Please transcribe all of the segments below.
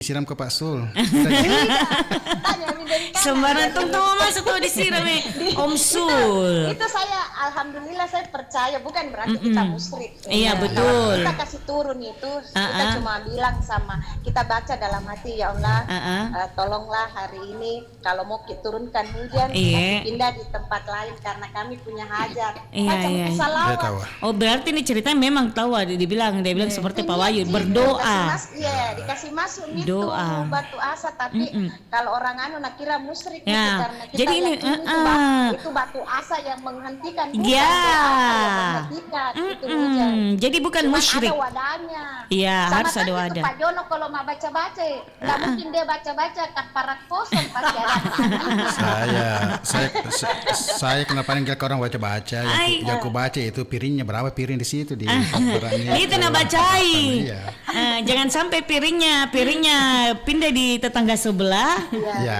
Siram ke Pak Sul. Tanya mi dari kanan. Sembarang tahu masuk tuh disiram Om Sul. Itu saya alhamdulillah saya percaya, bukan berarti kita musyrik. Iya, betul. Kita kasih turun itu, kita cuma bilang sama, kita baca dalam hati, ya Allah, tolonglah hari ini kalau mau turunkan hujan, kasih pindah di tempat lain karena kami punya hajat. Macam Dia tahu. Oh, berarti ini ceritanya memang tahu, dia bilang seperti Pak Wahyu berdoa. Iya, dikasih masuk itu Doa. batu asa, tapi kalau orang nak kira musyrik Ya. gitu, karena kita Jadi ini, yakin itu batu asa yang menghentikan, bukan Ya. doa yang menghentikan itu hujan. Jadi bukan Cuman musyrik. ada wadahnya. Iya, Sama harus ada kan itu wadah. Pak Jono kalau mau baca-baca, nggak mungkin dia baca-baca kaparak kosong pasti ada. Saya kenapa panggil ke orang baca-baca? Yang aku baca itu piringnya berapa piring di situ di barangnya. Itu nak bacai. Iya. Jangan sampai piringnya pindah di tetangga sebelah. Iya.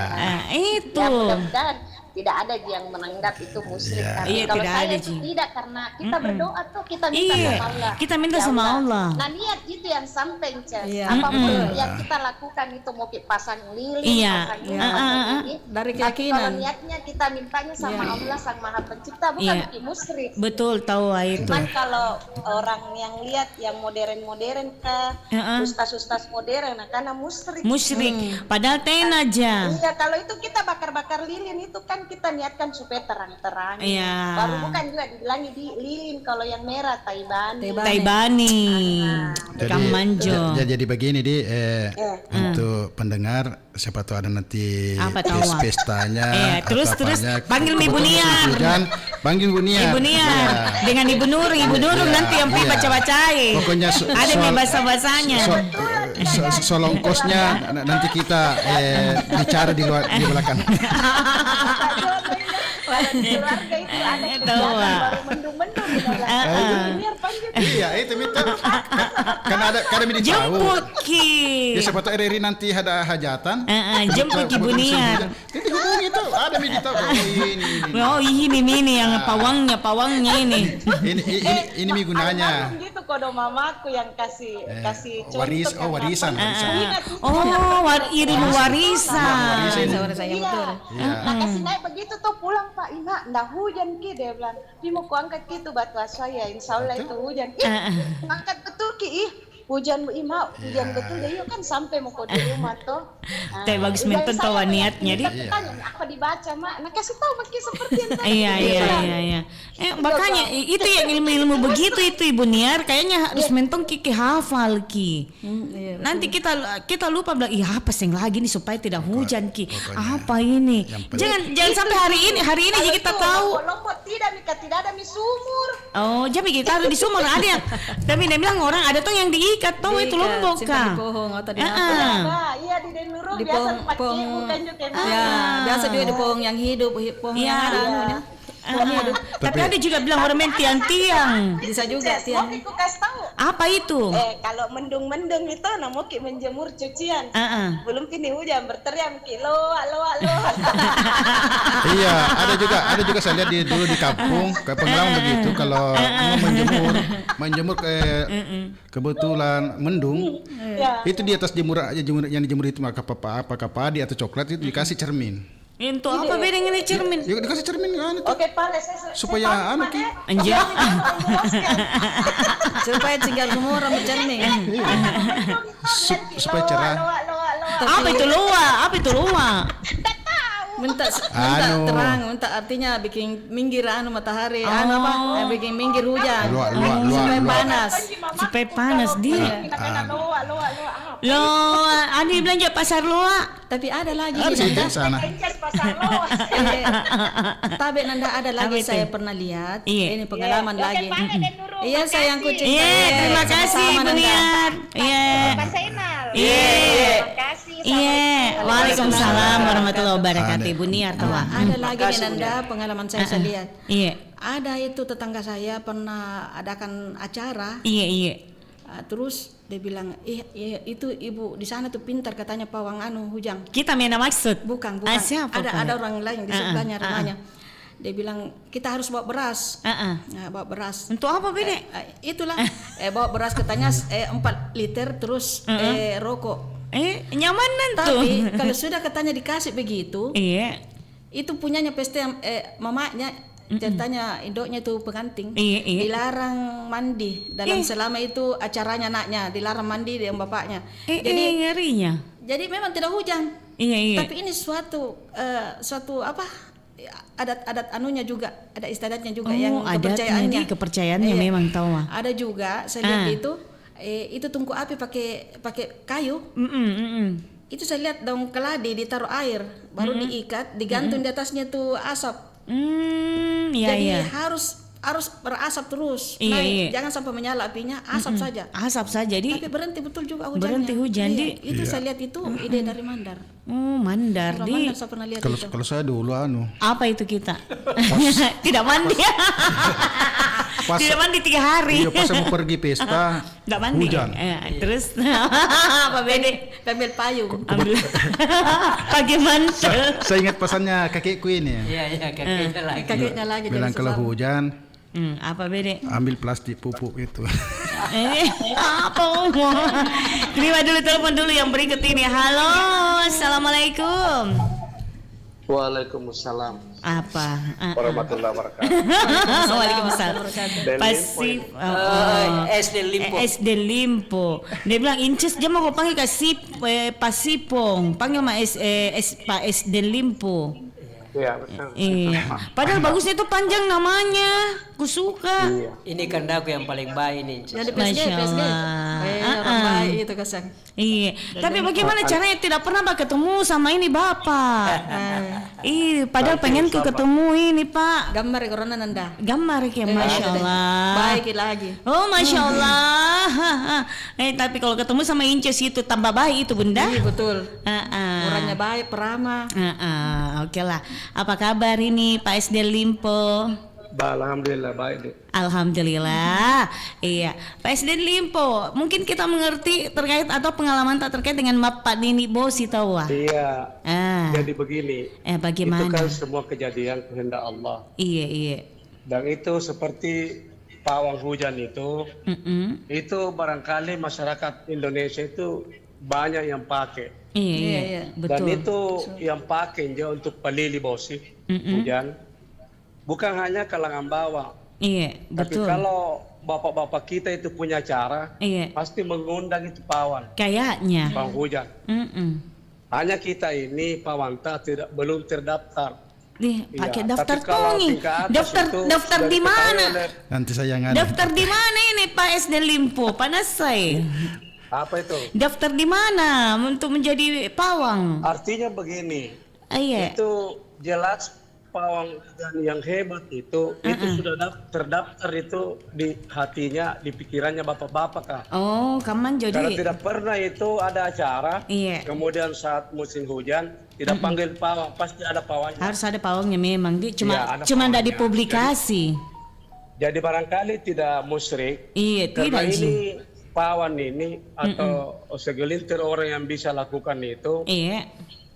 Itu. Ya, mudah-mudahan tidak ada yang menganggap itu musyrik. Iya. Tapi Iya, kalau tidak saya ada, itu Ji. tidak, karena kita berdoa tuh kita minta Iya, sama Allah. kita minta Ya sama Allah. Nah, niat itu yang sampai Iya. apapun yang kita lakukan itu mau pasang lilin, Iya. pasang ini, Iya. pasang ini. Dari Tapi kalau keyakinan. niatnya kita mintanya sama Allah Sang Maha Pencipta, bukan Iya. bikin musyrik. Betul, tahu itu. Cuman kalau orang yang lihat yang modern-modern ke ustaz-ustaz modern, nah karena musyrik. Musyrik. Padahal ten aja. Iya, kalau itu kita bakar-bakar lilin itu kan kita niatkan supaya terang-terang. Iya. Baru bukan juga dibilangi di lilin kalau yang merah taibani. Taibani. Kang Manjo. Jadi begini untuk pendengar, siapa tahu ada nanti Apa tahu? pestanya. Terus apa-apanya. panggil Ibu Niar. Hujan, panggil Ibu Niar. Ibu Niar dengan Ibu Nurul nanti yang Iya. baca-bacain. Pokoknya ada nih bahasa-bahasanya. Solongkosnya nanti kita bicara di belakang. Keluarga itu ada kegiatan baru mendung-mendung di dalam. Niar panggil. Iya, itu minta. Karena ada midi tahu. Jemput Ki. Ya siapa tahu RRI nanti ada hajatan. Jemput Ibu Niar. Itu dihubungi tuh, ada midi tahu. Ini. Oh, ini yang pawangnya ini. Ini mi gunanya. Almarhum gitu kodo mamaku yang kasih contoh. Warisan. Oh, iring warisan. Saya Iya. betul. Nah kasih naik begitu tuh pulang Pak Ina, ndak hujan ki, dia bilang, "Pi mau ku angkat gitu batu saya, insya Allah itu hujan." Angkat betul ki, hujan hujan betul deh, yuk kan sampai mau di rumah tuh. Teh bagus menton tahu niatnya di. Tanya apa dibaca mak, nah kasih tahu maki seperti yang tadi. Iya. Makanya itu yang ilmu-ilmu begitu itu Ibu Niar kayaknya harus mentong Kiki hafal Ki. Nanti kita lupa bilang apa sing lagi nih supaya tidak hujan Ki. Apa ini? Jangan sampai hari ini aja kita tahu. Lombok tidak ada mi sumur. Oh, jadi kita ada di sumur ada yang. Tapi dia bilang orang ada tuh yang diikat tahu itu Lombok Simpan Kak. di pohon atau di apa. Nah, iya di Denuro Di biasa pohon, bukan juga. ya, biasa juga di pohon yang hidup, pohon yang ada anunya. Tapi ada juga bilang orang main tiang-tiang. Bisa juga tiang. Mau aku kasih tahu. Apa itu? Kalau mendung-mendung itu mau ki menjemur cucian. Belum kini hujan berteriak ki lo. Iya, ada juga saya lihat dulu di kampung pengalaman begitu kalau mau menjemur kebetulan mendung. Itu di atas jemur yang dijemur itu maka padi atau coklat itu dikasih cermin. Untuk apa beda dengan cermin? Ya dikasih cermin kan itu. Oke, Pak, saya Supaya anu ki. Anjir. Supaya tinggal semua orang bercermin. Supaya cerah. Apa itu loa? Minta terang, minta artinya bikin minggir matahari, bikin minggir hujan. Supaya panas. Supaya panas dia. Loa, ada belanja pasar loa. Tapi ada lagi Ada sih di sana. Tapi nanda ada lagi saya pernah lihat. Ini pengalaman lagi. Iya sayang kucing. Iya, terima kasih Bu Niar. Iya. Terima kasih. Iya. Waalaikumsalam warahmatullahi wabarakatuh Ibu Niar tahu. Ada lagi nih nanda pengalaman saya lihat. Iya. Ada itu tetangga saya pernah adakan acara. Iya. Terus dia bilang, itu ibu di sana tuh pintar katanya pawang hujan. Kita mana maksud? Bukan. Siapa Ada orang lain di sebelahnya rumahnya. Dia bilang kita harus bawa beras. Bawa beras. Untuk apa beda? Itulah bawa beras katanya 4 liter terus rokok. Nyamanan tuh. Tapi kalau sudah katanya dikasih begitu, Iya. itu punyanya pesta mamanya, ceritanya indoknya itu pengantin, Iya. dilarang mandi dalam selama itu acaranya anaknya, dilarang mandi dengan bapaknya. Jadi ngerinya. Jadi memang tidak hujan. Iya. Tapi ini suatu apa? Adat anunya juga, ada istiadatnya juga yang kepercayaannya. Kepercayaannya memang tahu. Ada juga saya lihat itu tungku api pakai kayu. Itu saya lihat daun keladi ditaruh air, baru diikat, digantung di atasnya tuh asap. Jadi harus berasap terus. Naik, jangan sampai menyala apinya, asap saja. Asap saja. Tapi berhenti betul juga hujannya. Berhenti hujan. Itu saya lihat itu ide dari Mandar. Mandar. Mandar saya pernah lihat itu. Kalau saya dulu Apa itu kita? Tidak mandi. Tidak mandi 3 hari. Iya, pas mau pergi pesta. Tidak mandi. Hujan. Terus apa bede? Ambil payung. Ambil. Pakai mantel. Saya ingat pesannya kakekku ini. Iya, Kakeknya lagi. Bilang kalau hujan, apa bede? ambil plastik pupuk itu. Apa umur? Terima dulu telepon dulu yang berikut ini. Halo, assalamualaikum. Waalaikumsalam Apa? warahmatullahi wabarakatuh. Waalaikumsalam. Pasti SD Limpo. SD Limpo. Dia bilang inces dia mau panggil ke Pasipong. Panggil sama Pak SD Limpo. Iya, betul. Iya. Padahal bagusnya itu panjang namanya. Ku suka. Iya. Ini kandaku yang paling baik ini. Jadi Masya PSG. Allah. Orang baik itu Kasang. Iya. Tapi bagaimana caranya tidak pernah ketemu sama ini Bapak? Padahal pengen ketemu ini Pak. Gambar corona nanda. Gambar kayak Masya Allah. Baik lagi. Oh Masya Allah. Tapi kalau ketemu sama Inces itu tambah baik itu Bunda. Iya betul. Orangnya baik, peramah. Oke lah. Apa kabar ini Pak SD Limpo? Alhamdulillah baik deh. Alhamdulillah. Iya, Pak SD Limpo. Mungkin kita mengerti terkait atau pengalaman tak terkait dengan Bapak Nini Bosi tahu? Iya. Jadi begini. Bagaimana? Itu kan semua kejadian kehendak Allah. Iya. Dan itu seperti pawang hujan itu. Itu barangkali masyarakat Indonesia itu banyak yang pakai. Iya, betul. Dan itu yang pakai dia untuk pelili bosi hujan. Bukan hanya kalangan bawah. Iya, betul. Tapi kalau bapak-bapak kita itu punya cara, pasti mengundang itu pawang. Kayaknya. Pawang hujan. Hanya kita ini pawanta belum terdaftar. Pakai Iya, daftar tapi kalau tongi. tingkat atas itu Daftar sudah di mana? Nanti saya ngadu. Daftar di mana ini Pak SD Limpo? Panas saya. Apa itu? Daftar di mana untuk menjadi pawang? Artinya begini. Iya. Itu jelas pawang hujan yang hebat itu sudah terdaftar itu di hatinya, di pikirannya bapak-bapak kah. Oh, kaman jadi. Karena tidak pernah itu ada acara. Iya. Kemudian saat musim hujan tidak panggil pawang, pasti ada pawangnya. Harus ada pawangnya memang. Dia cuma Ada tidak pawangnya. dipublikasi. Jadi barangkali tidak musyrik. Iya, Karena tidak ini pawan ini atau segelintir orang yang bisa lakukan itu. Iya.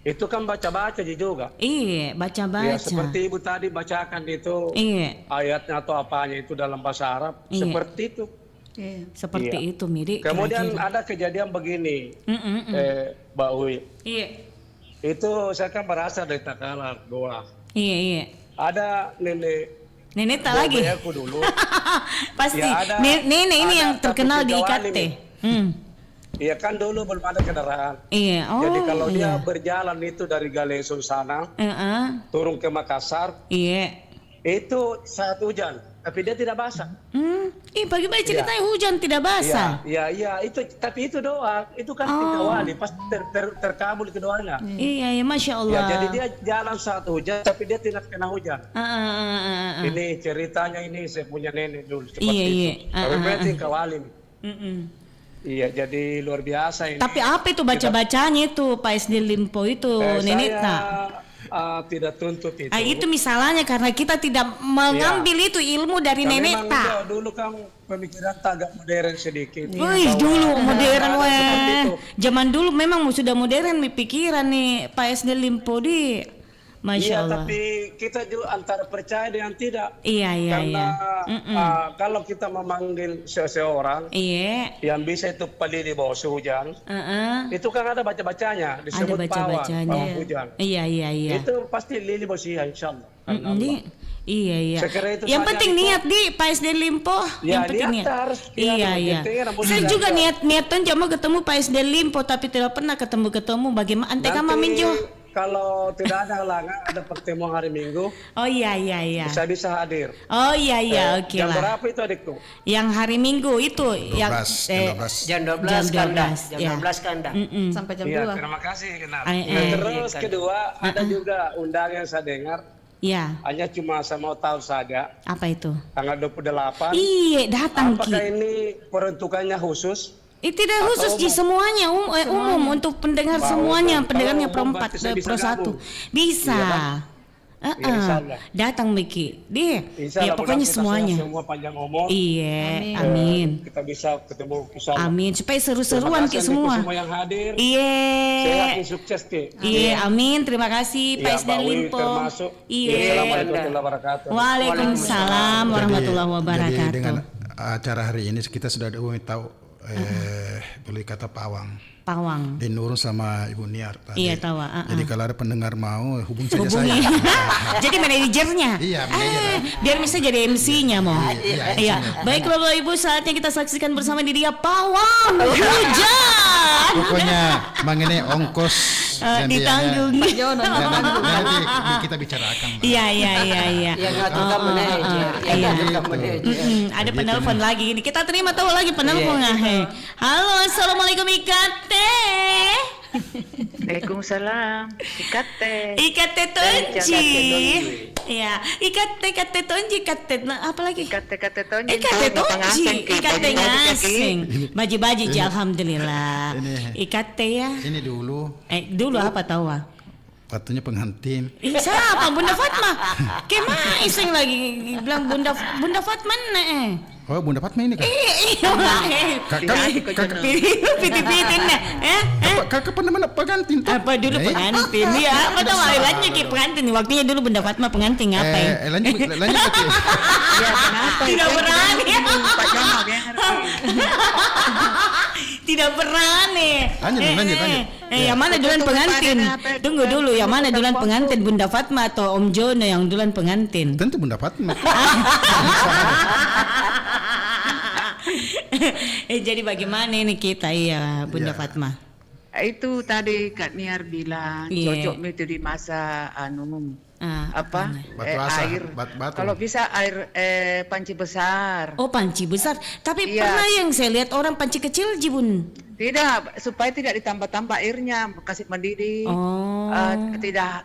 Itu kan baca-baca juga. Iya, baca-baca. Ya, seperti Ibu tadi bacakan itu ayatnya atau apanya itu dalam bahasa Arab. Seperti itu. Seperti itu, Miri. Kemudian ada kejadian begini, Mbak Uwi. Iya. Itu saya kan berasal dari Takalar, Goa. Iya. Ada nenek tak lagi. aku dulu. Pasti. Ya, nenek ini yang ada terkenal di satu IKT. Iya kan dulu belum ada kendaraan. Iya. Jadi kalau dia berjalan itu dari Galesung sana, turun ke Makassar, itu saat hujan, tapi dia tidak basah. Bagaimana ceritanya hujan tidak basah? Iya, itu tapi itu doa, itu kan tiga wali, pasti terkabul keduanya. Iya, Masya Allah. Ya, jadi dia jalan saat hujan, tapi dia tidak kena hujan. Ini ceritanya ini saya punya nenek dulu seperti itu. Tapi penting kawali. Iya, jadi luar biasa ini. Tapi apa itu baca-bacanya itu Pak SD Limpo itu, nenek tak? Tidak tuntut itu. Itu misalnya karena kita tidak mengambil itu ilmu dari nenek tak. Dulu kan pemikiran agak modern sedikit. Wih, dulu modern weh. Zaman dulu memang sudah modern nih pikiran nih Pak SD Limpo di. Masya Allah. tapi kita juga antara percaya dengan tidak. Iya. Karena kalau kita memanggil seseorang Iya. yang bisa itu pali di bawah hujan, itu kan ada baca-bacanya, disebut baca-bacanya. pawang hujan. Iya. Itu pasti lili bosiha insyaAllah. Karena Allah. Iya. Saya kira itu Yang saja penting itu. niat di Pak SD Limpo. Ya, Yang penting niat harus. Iya. Pentingnya namun Saya tidak juga ada. niatan cuma ketemu Pak SD Limpo tapi tidak pernah ketemu. Bagaimana? Ante Nanti kamu minjo? kalau tidak ada halangan, ada pertemuan hari Minggu, Oh iya. saya bisa hadir. Oh iya, oke Jam lah. berapa itu adikku? Yang hari Minggu itu yang 12. Jam 12 Jam kanda. 12, Jam ya. 12 kanda. Sampai jam Iya, 2. terima kasih kenal. Iya. Terus kedua, ada juga undangan yang saya dengar, ya. hanya cuma saya mau tahu saja, Apa itu? tanggal 28. Iya, datang Apakah Ki. ini peruntukannya khusus? Tidak khusus Ji, semuanya umum untuk pendengar semuanya, pendengarnya Pro 4 berarti saya bisa Pro 1. gabung. Bisa. Iya, kan? Insyaallah. Datang Miki. Dia. Insya Ya Allah, pokoknya mudah-mudahan semuanya. Semua panjang umur. Iya, amin. Kita bisa ketemu insyaallah. Amin. Supaya Terima seru-seruan kasih Ki untuk semua. semua yang hadir. Saya Iya. yakin sukses Ki. Iya, amin. Terima kasih Pak Iya, SD Mbak Wi Limpo. termasuk. Iya. Assalamualaikum warahmatullahi wabarakatuh. Waalaikumsalam warahmatullahi Jadi wabarakatuh. dengan acara hari ini kita sudah tahu boleh kata pawang. Pawang. Dinurun sama Ibu Niar tadi. Iya, tahu. Jadi kalau ada pendengar mau hubungi saja Hubungi. saya. Jadi manajernya. Iya, manajer. Biar bisa jadi MC-nya mau. Iya, Iya. Baik Bapak Ibu, saatnya kita saksikan bersama di dia pawang hujan. Pokoknya mengenai ongkos yang Ditanggung. nanti kita bicarakan. Pak. Iya. Yang ngatur kan manajer. Iya. Yang ngatur kan manajer. Ada penelpon lagi ini. Kita terima tahu lagi penelpon. Halo, assalamualaikum Ikate. Waalaikumsalam. Ikate. Ikate Tonji. Iya, Ikate Tonji, apa lagi? Ikate tonji. Ikate Tonji, Ikate ngasing. Baji-baji ji, alhamdulillah. Ini. Ikate ya. Ini dulu Dulu apa tahu ah? waktunya pengantin. Siapa Bunda Fatma? Kemana iseng lagi bilang Bunda Fatma Oh, Bunda Fatma ini kan? Iya. Piti-piti Kakak pernah mana pengantin? Apa dulu pengantin? Ya, apa tahu ailannya kayak pengantin. Waktunya dulu Bunda Fatma pengantin ngapain? Lanjut. Ya kenapa? Tidak berani. Pak Jono dia ngerti. Tidak berani. Lanjut. Yang mana duluan pengantin? Tunggu dulu, yang mana duluan pengantin? Bunda Fatma atau Om Jono yang duluan pengantin? Tentu Bunda Fatma. Jadi bagaimana ini kita Bunda Ya. Fatma? Itu tadi Kak Niar bilang Iya. cocok itu di masa Apa? Batu asa, air. batu. Kalau bisa air panci besar. Oh, panci besar. Tapi Iya. pernah yang saya lihat orang panci kecil Jibun. Tidak, supaya tidak ditambah-tambah airnya, kasih mendidih. Oh.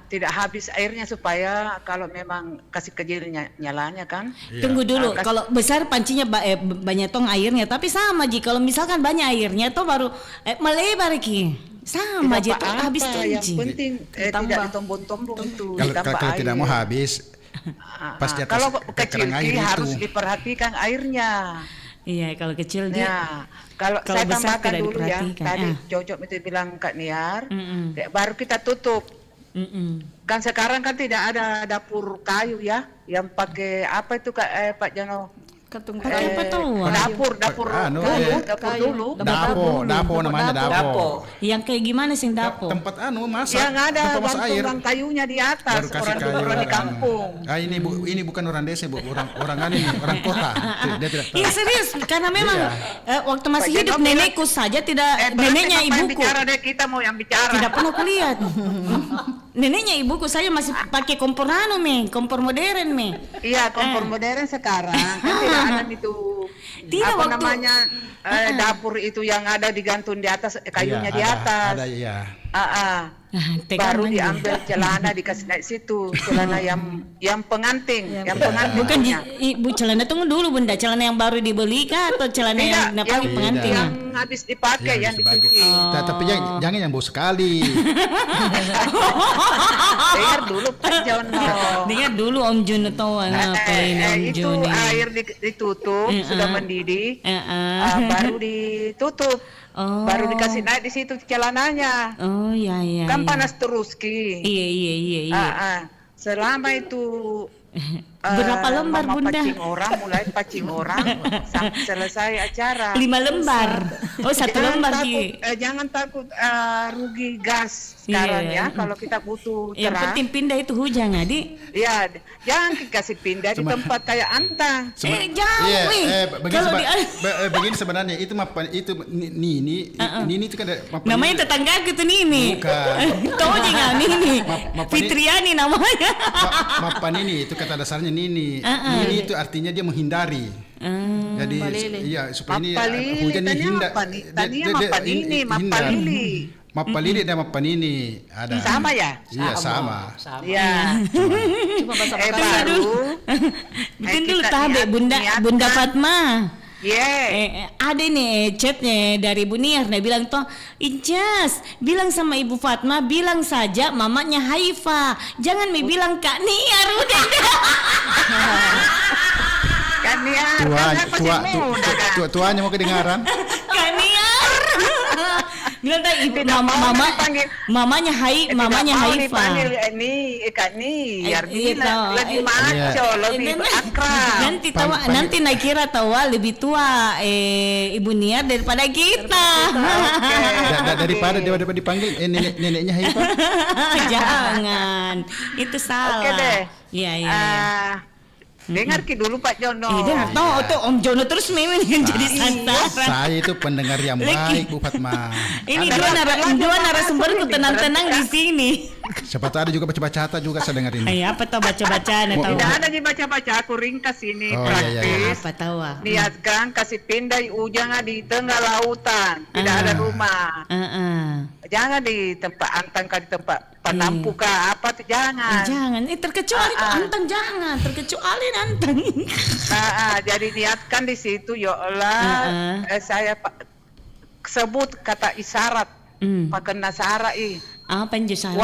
Tidak habis airnya supaya kalau memang kasih kecil nyalanya kan. Tunggu dulu. Kalau besar pancinya banyak tong airnya, tapi sama Ji. Kalau misalkan banyak airnya tuh baru melebar Ki. Sama Ji, Tidak tuh apa-apa, habis tuh yang Ji. penting tidak ditombong-tombong itu. ditambah Kalau tidak mau air. habis, pas di atas Kalau kecil keran air harus itu. diperhatikan airnya. Iya, kalau kecil dia. Ya, kalau Kalau saya besar tambahkan tidak dulu ya, diperhatikan. tadi cocok itu bilang Kak Niar, Mm-mm. baru kita tutup. Mm-mm. Kan sekarang kan tidak ada dapur kayu ya, yang pakai apa itu Pak Jono? Ketung Pakai apa tuh? Dapur dapur dulu. Dapo namanya dapo. Yang kayak gimana sih dapo? Tempat masak. Yang ada tempat masak air. gantungan kayunya di atas, Baru kasih orang di kampung. Ini bukan orang desa, Bu. Orang kota. Dia tidak tahu. Iya serius, karena memang waktu masih Pak hidup Jono nenekku saja tidak, neneknya berarti Bapak yang ibuku bicara deh, kita mau yang bicara. tidak pernah kulihat. Neneknya ibuku saya masih pakai kompor kompor modern Iya, kompor modern sekarang kan tidak ada itu Tidak, apa waktu- namanya dapur itu yang ada digantung di atas kayunya Iya, di atas. Ada iya. Baru diambil celana dikasih naik situ, celana yang pengantin, yang pengantin. Bukan punya. ibu celana tunggu dulu Bunda, celana yang baru dibeli kah atau celana yang Tidak, dipakai pengantin? yang habis dipakai, yang sebagai- dicuci. Tapi jangan yang bau sekali. Dengar dulu Pak Jono. Dengar dulu Om Juno tahu ngapain Om Itu Juno. air ditutup sudah mendidih, baru ditutup. Oh. Baru dikasih naik di situ celananya. Oh ya ya. Kan ya. panas terus Ki. Iya. Selama itu Berapa lembar mama Bunda? mulai pacing orang sampai selesai acara. 5 lembar. Oh 1 lembar Ki. Jangan takut rugi gas sekarang Iya. ya. Kalau kita butuh Yang terang. penting pindah itu hujan Adi. Ya, jangan kasih pindah di tempat kayak Anta. Jauh Iya, weh. begini, Kalau begini sebenarnya itu itu Nini itu kan namanya tetanggaku tuh Nini. Bukan. Tahu nggak Nini? Mapa Fitriani namanya. Mapan ini itu kata dasarnya Nini. Nini itu artinya dia menghindari. Jadi iya supaya ini hujan ini hindar. Tania Mapanini, Mapalili. Mapalili dan Mapanini ada. Sama ya? Iya sama. Iya. Cuma bahasa Baru. Bikin dulu kita tabe niatkan. Bunda Fatma. Yeah. Ada nih chatnya dari Bu Niar, dia bilang toh, Incas bilang sama Ibu Fatma, bilang saja mamanya Haifa, jangan mi bilang Kak Niar udah. Kan Niar, Tuanya mau kedengaran. Kak Niar. Bilang tadi ibu mamanya Haifa. Dipanggil Kak Niar, lebih maco, lebih akrab. Nanti nak kira tawa lebih tua Ibu Niar daripada kita. Daripada dipanggil neneknya Haifa. Jangan, itu salah. Oke deh. Iya. Dengar Ki dulu Pak Jono. Iya, tahu tuh Om Jono terus memang yang jadi santaran. Saya itu pendengar yang baik Bu Fatma. Ini dua narasumberku tenang-tenang di sini. Siapa tahu ada juga baca-baca juga saya dengar ini. Apa tahu baca-baca tahu. Tidak ada di baca-baca, aku ringkas ini Oh, praktis. Apa tahu Niatkan kasih pindah ujang di tengah lautan, tidak ada rumah. Jangan di tempat antang di tempat penampu kah apa tuh jangan. Jangan, terkecuali antang jangan, terkecuali antang. Jadi niatkan di situ ya Allah, saya sebut kata isyarat, pakai nasara Apa yang jadi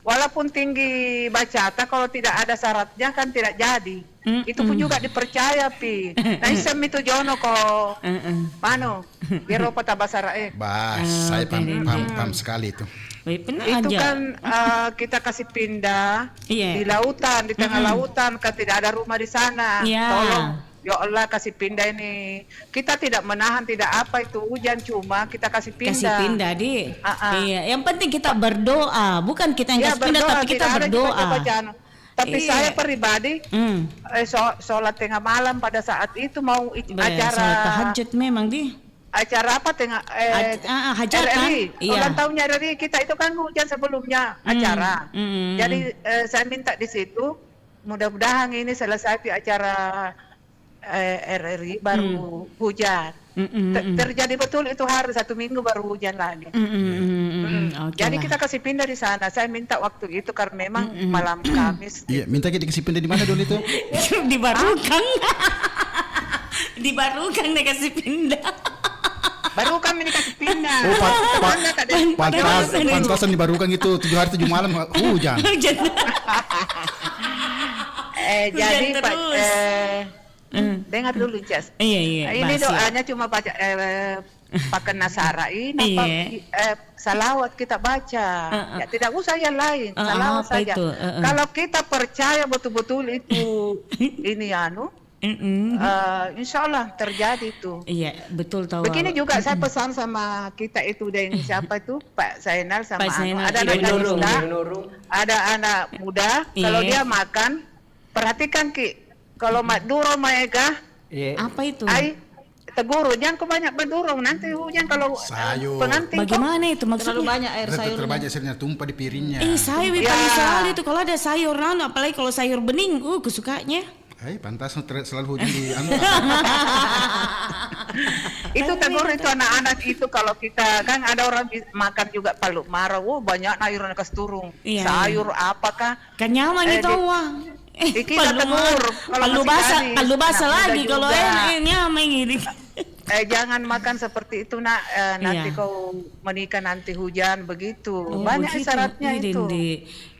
walaupun tinggi bacata kalau tidak ada syaratnya kan tidak jadi. Itu pun juga dipercaya pi. Nah isem itu Jono kok. Mano, biar apa tabasara Saya paham sekali itu. Itu kan kita kasih pindah di lautan, di tengah lautan kan tidak ada rumah di sana. Tolong ya Allah kasih pindah ini. Kita tidak menahan tidak apa itu hujan, cuma kita kasih pindah. Kasih pindah di. Iya, yang penting kita berdoa, bukan kita yang kasih pindah tapi kita berdoa. Tapi saya pribadi sholat tengah malam pada saat itu mau acara sholat tahajud memang di. Acara apa tengah hajatan. Ulang tahunnya RRI kita itu kan hujan sebelumnya acara. Jadi saya minta di situ mudah-mudahan ini selesai di acara RRI baru hujan. Terjadi betul itu hari 1 minggu baru hujan lagi. Jadi kita kasih pindah di sana. Saya minta waktu itu karena memang malam Kamis. Iya, minta kita kasih pindah di mana dulu itu? Di Barukang. Di Barukang nih kasih pindah. Baru kami dikasih pindah. Pantasan di Barukang itu 7 hari 7 malam hujan. Jadi Pak dengar dulu Jas. Iya. Ini doanya cuma baca pakai nasara ini salawat kita baca. Ya tidak usah yang lain, salawat saja. Kalau kita percaya betul-betul itu ini insya Allah terjadi itu. Iya betul tahu. Begini juga saya pesan sama kita itu dan siapa itu Pak Zainal sama Ada anak muda. Kalau dia makan perhatikan Ki. Kalau maduro maega, apa itu? teguru jangan kebanyak madurong nanti hujan kalau sayur. Pengantin. Bagaimana itu maksudnya? Terlalu banyak air sayur. Terlalu banyak sayurnya tumpah di piringnya. Sayur paling selalu itu kalau ada sayur apalagi kalau sayur bening, kesukanya. Pantas selalu hujan di Itu tegur itu anak-anak itu kalau kita kan ada orang makan juga paluk marah, banyak sayur kasturung. Sayur apakah? Kan nyaman itu Kita tegur kalau basah lagi kalau nyaman ini. Jangan makan seperti itu nak, nanti kau menikah nanti hujan begitu. Banyak syaratnya itu.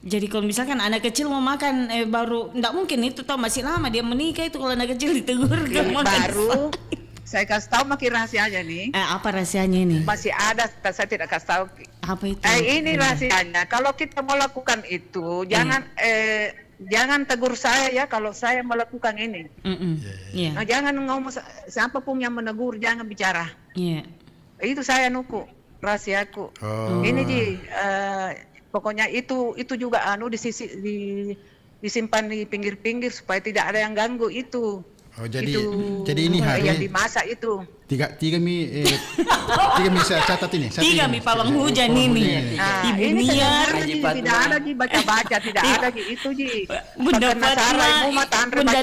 Jadi kalau misalkan anak kecil mau makan baru, enggak mungkin itu masih lama dia menikah itu kalau anak kecil ditegur baru saya kasih tahu makin rahasianya nih. Apa rahasianya ini? Masih ada, saya tidak kasih tahu. Apa itu? Ini rahasianya. Kalau kita mau lakukan itu, jangan tegur saya ya kalau saya melakukan ini. Yeah. Nah, jangan ngomong siapapun yang menegur, jangan bicara. Yeah. Itu saya nuku rahasiaku. Ini pokoknya itu juga disimpan di pinggir-pinggir supaya tidak ada yang ganggu itu. Jadi ini hari yang dimasak itu. Tiga mi saya catat ini. Tiga mi pawang hujan ini. Ibu ini tidak ada di baca-baca, tidak ada di itu ji. Bunda Fatma, Ibu mata Andre baca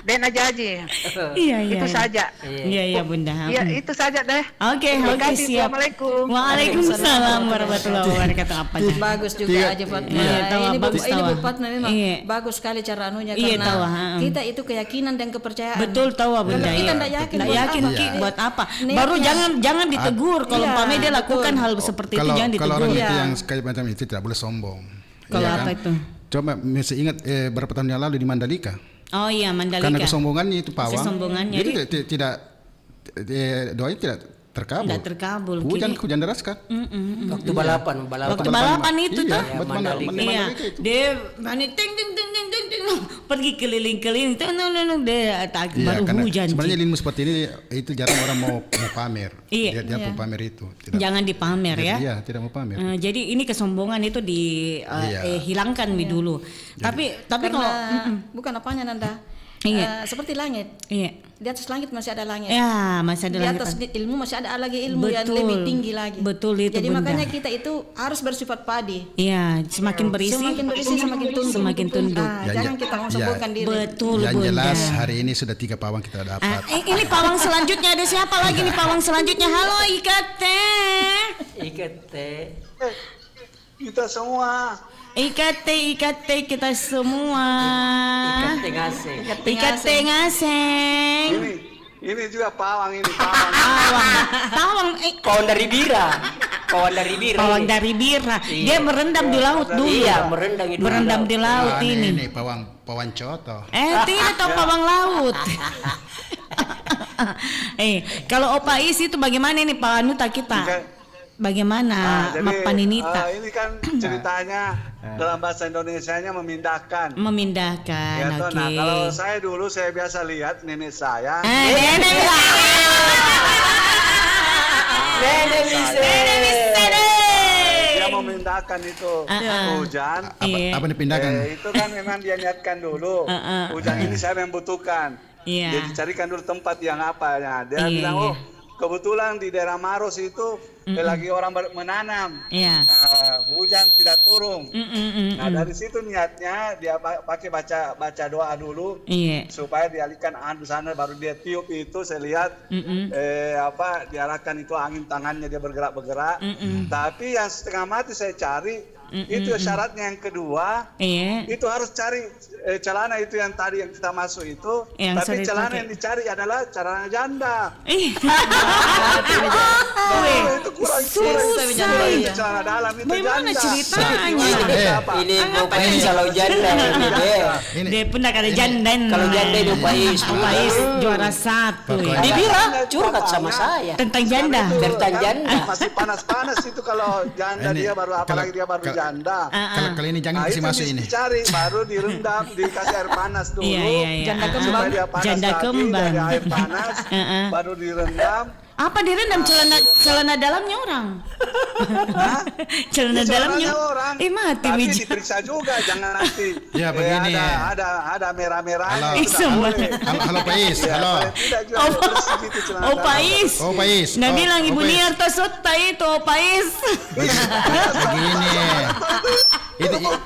Dan aja Ji. Iya. Itu saja. Iya Bunda. Iya, itu saja deh. Oke, siap. Assalamualaikum. Waalaikumsalam warahmatullahi wabarakatuh. Apa aja? Bagus juga aja Fatma. Ini Bu Fatma memang bagus sekali cara anunya karena kita itu keyakinan dan kepercayaan. Betul tahu Bunda. Kalau kita enggak yakin buat apa? Baru jangan ditegur kalau umpamanya dia lakukan hal seperti itu jangan ditegur. Kalau orang itu yang kayak macam itu tidak boleh sombong. Kalau apa itu? Coba masih ingat berapa tahun yang lalu di Mandalika. Oh iya, Mandalika. Karena kesombongannya itu pawang. Kesombongannya. Jadi tidak doanya tidak terkabul. Tidak terkabul. Hujan deras kan? Waktu balapan itu iya, tuh. Mandalika. Iya. Dia ting pergi keliling-keliling itu dia baru hujan. Sebenarnya ilmu seperti ini itu jarang orang mau pamer. Iya. Dia mau pamer itu. Jangan dipamer ya. Iya, tidak mau pamer. Jadi ini kesombongan itu dihilangkan dulu. Tapi kalau bukan apanya Nanda. Iya. Seperti langit. Iya. Di atas langit masih ada langit. Ya, masih ada langit. Di atas ilmu masih ada lagi ilmu yang lebih tinggi lagi. Betul itu. Jadi Bunda. makanya kita itu harus bersifat padi. Iya, semakin berisi semakin tunduk. Jangan kita sombongkan diri. Betul, yang Bunda. jelas hari ini sudah 3 pawang kita dapat. Ini pawang selanjutnya ada siapa lagi nih pawang selanjutnya? Halo Ikate. Kita semua. Ikate kita semua. Ikate ngaseng. Ini juga pawang ini. Pawang. Pawang dari bira. Pawang dari bira. Dia merendam di laut dulu. Iya, merendam di laut ini. Ini pawang coto. Tidak tahu pawang laut. Kalau Opa Is itu bagaimana nih Pak Anuta kita? Bagaimana Paninita? Ini kan ceritanya dalam bahasa Indonesianya memindahkan. Ya, oke. Nah, kalau saya dulu saya biasa lihat nenek saya. Nenek Dia memindahkan itu hujan. Apa dipindahkan? Itu kan memang dia niatkan dulu. Hujan ini saya membutuhkan. Dia dicarikan dulu tempat yang apa ya. Dia bilang kebetulan di daerah Maros itu lagi orang menanam, hujan tidak turun. Nah dari situ niatnya dia pakai baca doa dulu, supaya dialihkan angin di sana, baru dia tiup itu saya lihat diarahkan itu angin tangannya dia bergerak. Tapi yang setengah mati saya cari. Itu syaratnya yang kedua, itu harus cari celana itu yang tadi yang kita masuk itu, tapi celana yang dicari adalah celana janda. Itu kurang itu celana dalam itu bagaimana janda. ceritanya? Ini Pais kalau janda Dia pernah kali janda. Kalau janda itu Pais juara 1. Dia bilang curhat sama saya tentang janda. Tentang janda. Masih panas itu kalau janda dia baru apalagi dia baru janda. Kalau ini jangan kasih masuk ini. Dicari baru direndam, dikasih air panas dulu. Janda Supaya kembang. dia panas Janda lagi, kembang. dari air panas baru direndam. Apa direndam celana dalamnya orang? Celana dalamnya orang. Mati tapi Wija. diperiksa juga jangan nanti. Ya begini. Ada merah-merah. Halo Pais. Halo. Pais. Pais. Nah bilang Ibu Niar Tasota itu Pais. Begini. Itu Pais.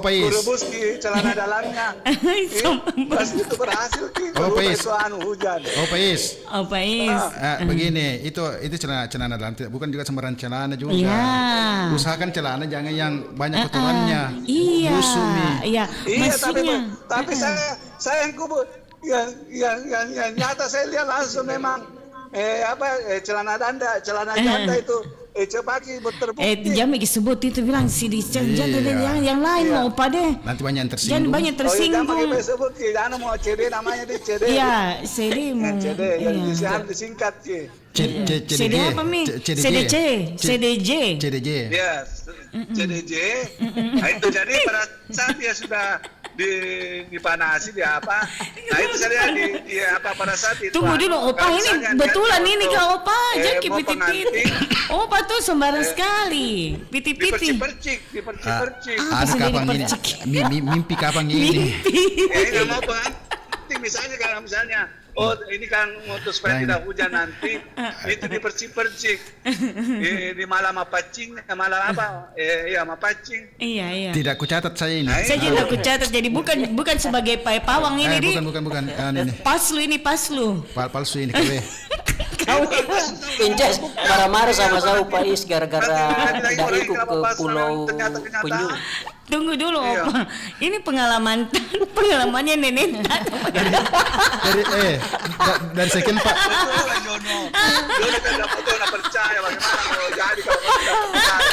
Pais. Rebus di celana dalamnya. Pas itu berhasil Pais. Hujan. Pais. Pais. Begini, itu celana dalam, bukan juga sembarang celana juga. Usahakan celana jangan yang banyak kotorannya. Iya, tapi saya yang kubur yang nyata saya lihat langsung memang celana janda itu coba ki terbukti. Jangan sebut itu bilang jangan yang lain mau Opa deh. Nanti banyak yang tersinggung. Jangan banyak tersinggung. Jangan sebut ki, jangan mau CD namanya di CD. Iya, CD mau. CD yang disingkat ki. CD apa Mi? CDC. CDJ. Ya, CDJ. Nah itu jadi pada saat dia sudah dipanasi dia apa? Nah itu saya di apa pada saat itu. Tunggu dulu Opa, ini betulan ini kau Opa, jangan piti-piti. Opa tuh sembarang sekali, piti-piti. Dipercik. Ada kapan ini? Mimpi kapan ini? Ini mau pengantin misalnya kalau misalnya ini kan untuk supaya tidak hujan nanti itu dipercik-percik di malam mapacing malam apa mapacing. Iya. Tidak kucatat saya ini. Saya tidak kucatat, jadi bukan sebagai pawang ini di. Bukan. Ini. Paslu. Palsu ini KW. Pinjas marah-marah sama saya Pais gara-gara tidak ikut ke Pulau Penyu. Tunggu dulu Opa. Ini pengalamannya nenek. Dari sekian Pak. Jono tidak percaya bagaimana mau jadi kalau tidak percaya.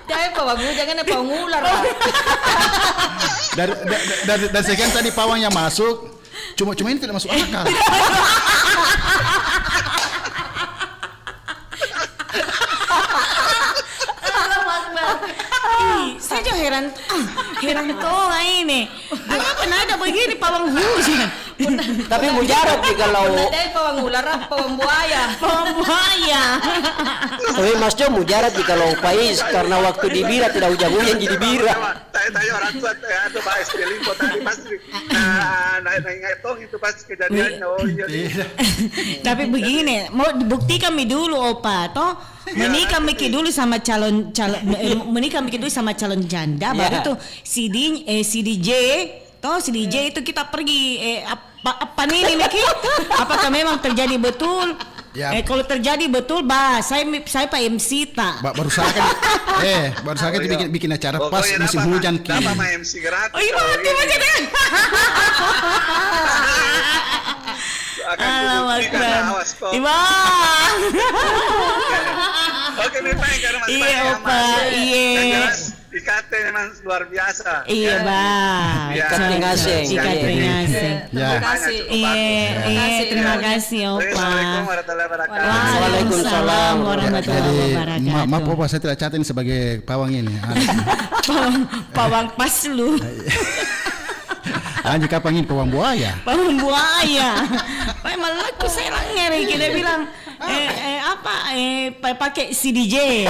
Jangan pawang jangan pawang ular. Dari sekian tadi pawang yang masuk, cuma ini tidak masuk akal. Saya juga heran tuh ini. Kenapa ada begini pawang hujan? Tapi mujarab nih kalau Ada pawang ular, pawang buaya. tapi Mas Jo mujarab nih kalau Pais karena waktu di Bira tidak hujan-hujan jadi Bira. Tanya orang tua ada Pak SD Limpo tadi pasti naik tong itu pasti kejadiannya. Oh iya. Tapi begini, mau dibuktikan mi dulu Opa, toh menikah Miki dulu sama calon janda, baru tuh CDJ, toh CDJ itu kita pergi apa nih Miki? Apakah memang terjadi betul? Ya. Kalau terjadi betul, saya Pak MC tak. Baru saya kan bikin acara pas musim hujan ki. Nama MC gratis. Oh iya, mati deh. Akan dibuktikan awas kok. Oke, memang karena masih Iya, Opa, iya. IKT memang luar biasa. Iya, Bang. Ikat pengasing. Terima kasih. Terima kasih, Opa. Assalamualaikum warahmatullahi wabarakatuh. Waalaikumsalam warahmatullahi wabarakatuh. Maaf Opa, saya tidak catat ini sebagai pawang ini. Pawang paslu. Anjing kapan ini pawang buaya? Pawang buaya. Memang laku saya ngeri kita bilang pakai CDJ.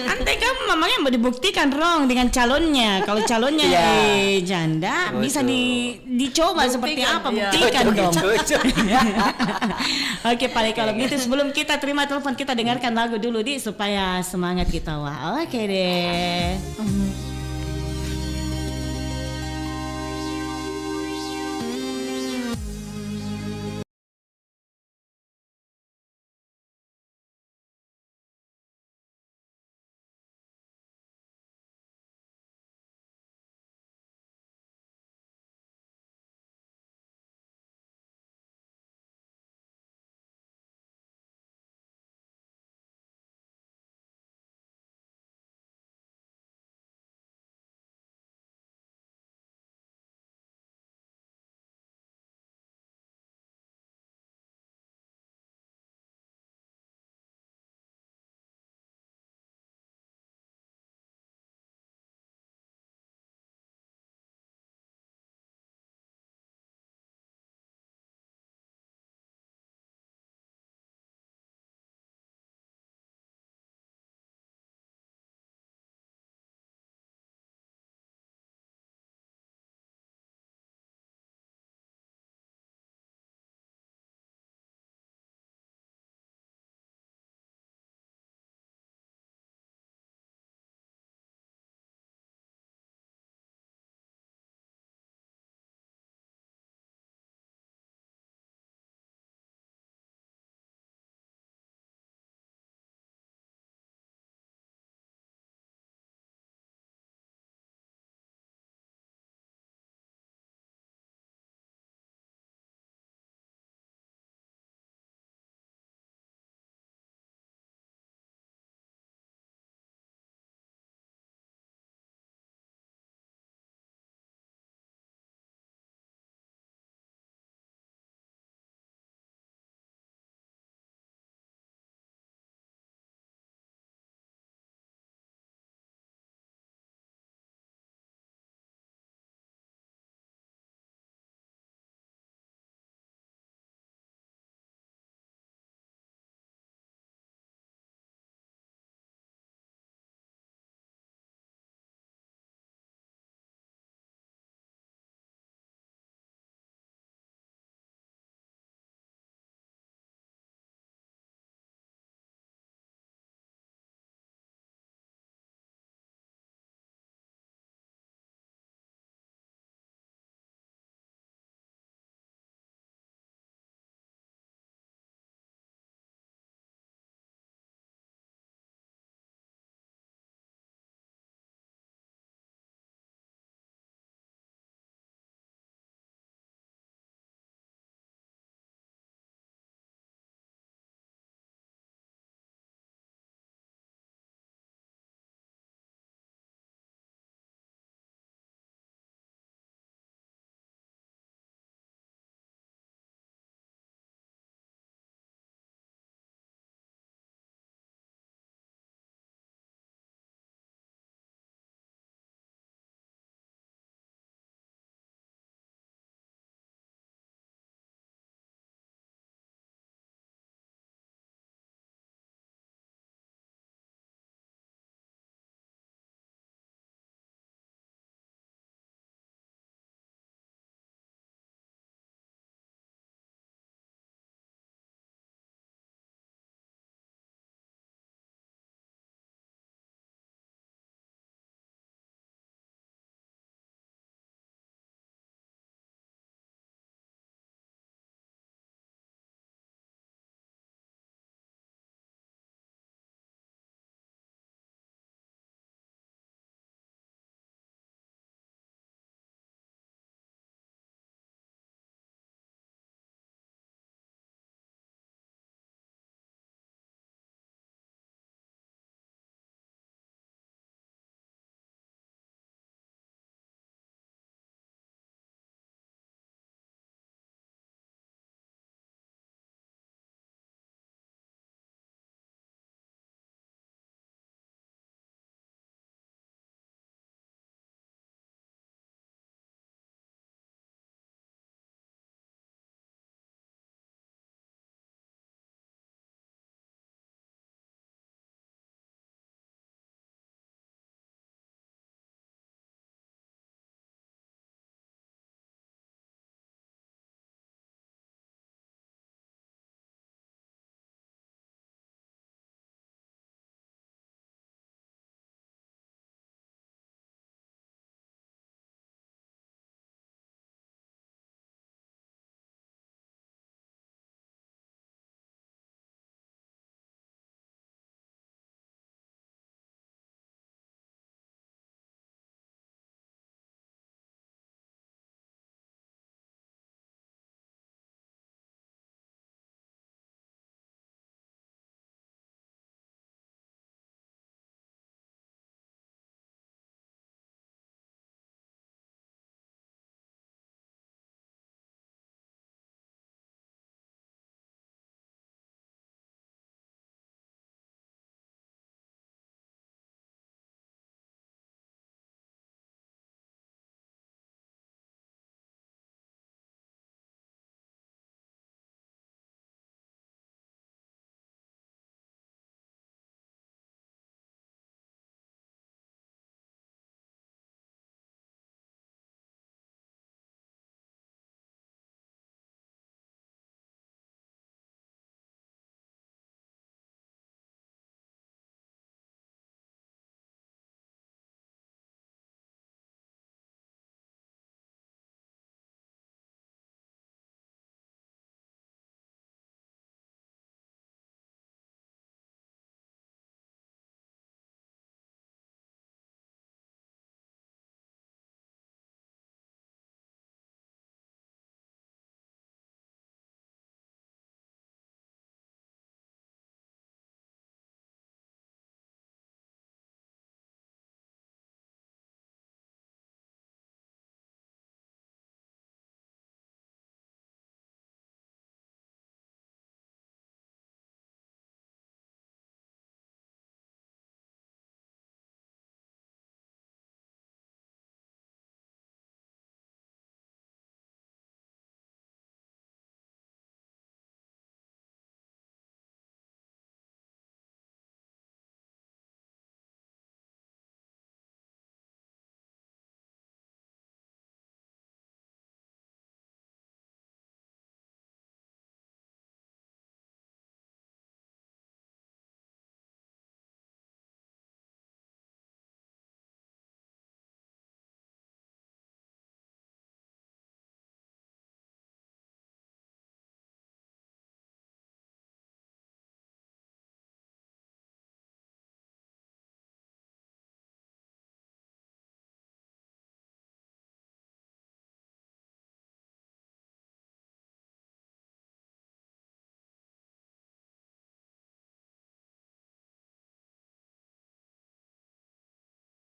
Nanti kan mamanya mau dibuktikan Rong dengan calonnya. Kalau calonnya janda bisa dicoba seperti apa, buktikan dong. Oke, paling kalau begitu sebelum kita terima telepon kita dengarkan lagu dulu supaya semangat kita. Wah, oke deh.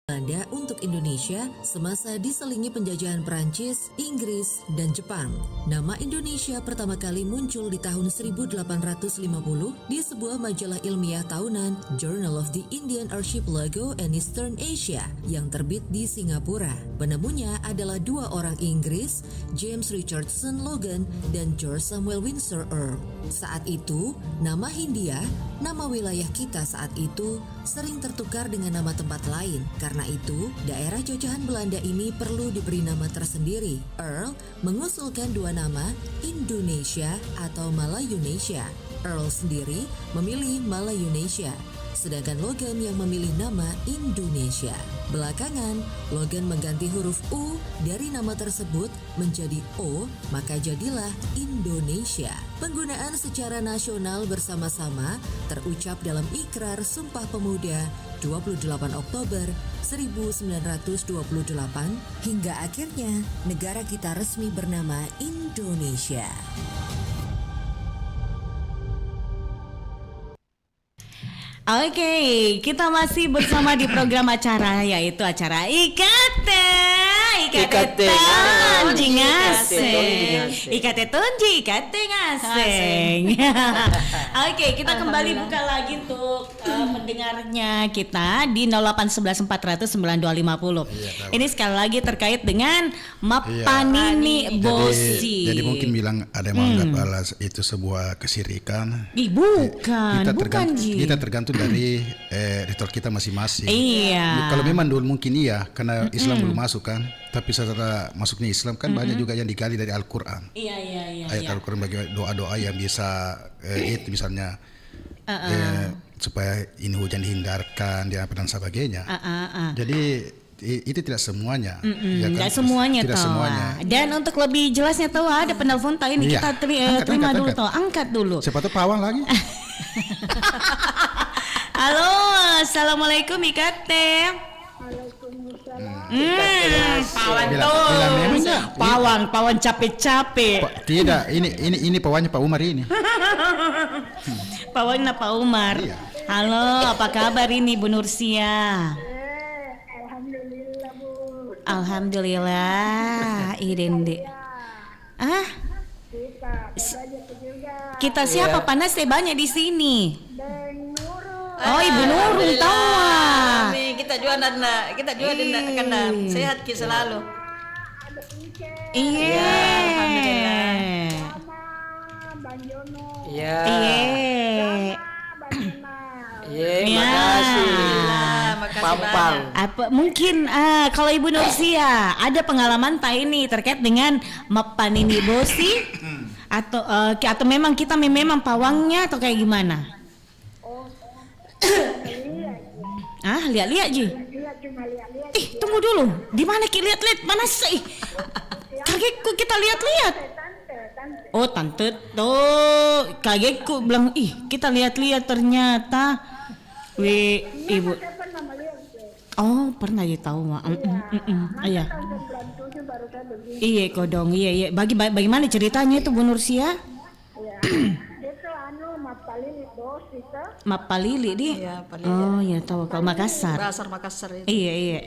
Belanda untuk Indonesia semasa diselingi penjajahan Perancis, Inggris, dan Jepang. Nama Indonesia pertama kali muncul di tahun 1850 di sebuah majalah ilmiah tahunan Journal of the Indian Archipelago and Eastern Asia yang terbit di Singapura. Penemunya adalah 2 orang Inggris, James Richardson Logan dan George Samuel Windsor Earl. Saat itu, nama Hindia, nama wilayah kita saat itu, sering tertukar dengan nama tempat lain. Karena itu, daerah jajahan Belanda ini perlu diberi nama tersendiri. Earl mengusulkan 2 nama, Indonesia atau Malayunesia. Earl sendiri memilih Malayunesia, sedangkan Logan yang memilih nama Indonesia. Belakangan, Logan mengganti huruf U dari nama tersebut menjadi O, maka jadilah Indonesia. Penggunaan secara nasional bersama-sama terucap dalam Ikrar Sumpah Pemuda 28 Oktober 1928 hingga akhirnya negara kita resmi bernama Indonesia. Oke, kita masih bersama di program acara, yaitu acara IKT Tonji Ngaseng. IKT Tonji, IKT Ngaseng. Oke, kita kembali buka lagi untuk pendengarnya kita di 0811 400 9250. Ini sekali lagi terkait dengan Mapanini Bosi. Jadi mungkin bilang ada yang menganggap itu sebuah kesirikan. Bukan, kita tergantung dari ritual kita masing-masing. Iya. Kalau memang dulu mungkin iya, karena Islam belum masuk kan. Tapi setelah masuknya Islam kan banyak juga yang digali dari Al-Quran. Iya. Ayat Al-Quran bagi doa-doa yang bisa itu misalnya supaya ini hujan dihindarkan dan sebagainya. Jadi itu tidak semuanya. Ya kan? Tidak semuanya tidak tahu. semuanya. Dan untuk lebih jelasnya tahu ada penelpon ini Iya. kita terima dulu tahu. Angkat dulu. Siapa tahu pawang lagi. Halo, assalamualaikum Ikate. Pawan capek-capek. Tidak, ini pawannya Pak Umar ini. Pawannya Pak Umar. Iya. Halo, apa kabar ini Bu Nursia? Alhamdulillah Bu. Alhamdulillah, Irende. Kita siapa? Panas banyak di sini. Oh, Ibu Nurul tahu. Kita juga kena sehat ki selalu. Iya. Iya. Iya. Makasih. Pampang. Apa mungkin kalau Ibu Nursia ada pengalaman tak ini terkait dengan Mapanini Bosi atau memang kita memang pawangnya atau kayak gimana? Lihat-lihat Ji. Tunggu dulu. Di mana Ki lihat-lihat? Mana sih? Kagetku kita lihat-lihat. Oh, tante. Tuh, kagetku bilang, kita lihat-lihat ternyata. Ibu. Oh, pernah ya tahu, Mak. Iya. Iya, kodong. Iya. Bagaimana ceritanya itu Bu Nursia? Mapalili di? Iya, Palili. Oh ya tahu kalau Makassar. Bahasa Makassar itu. Iya.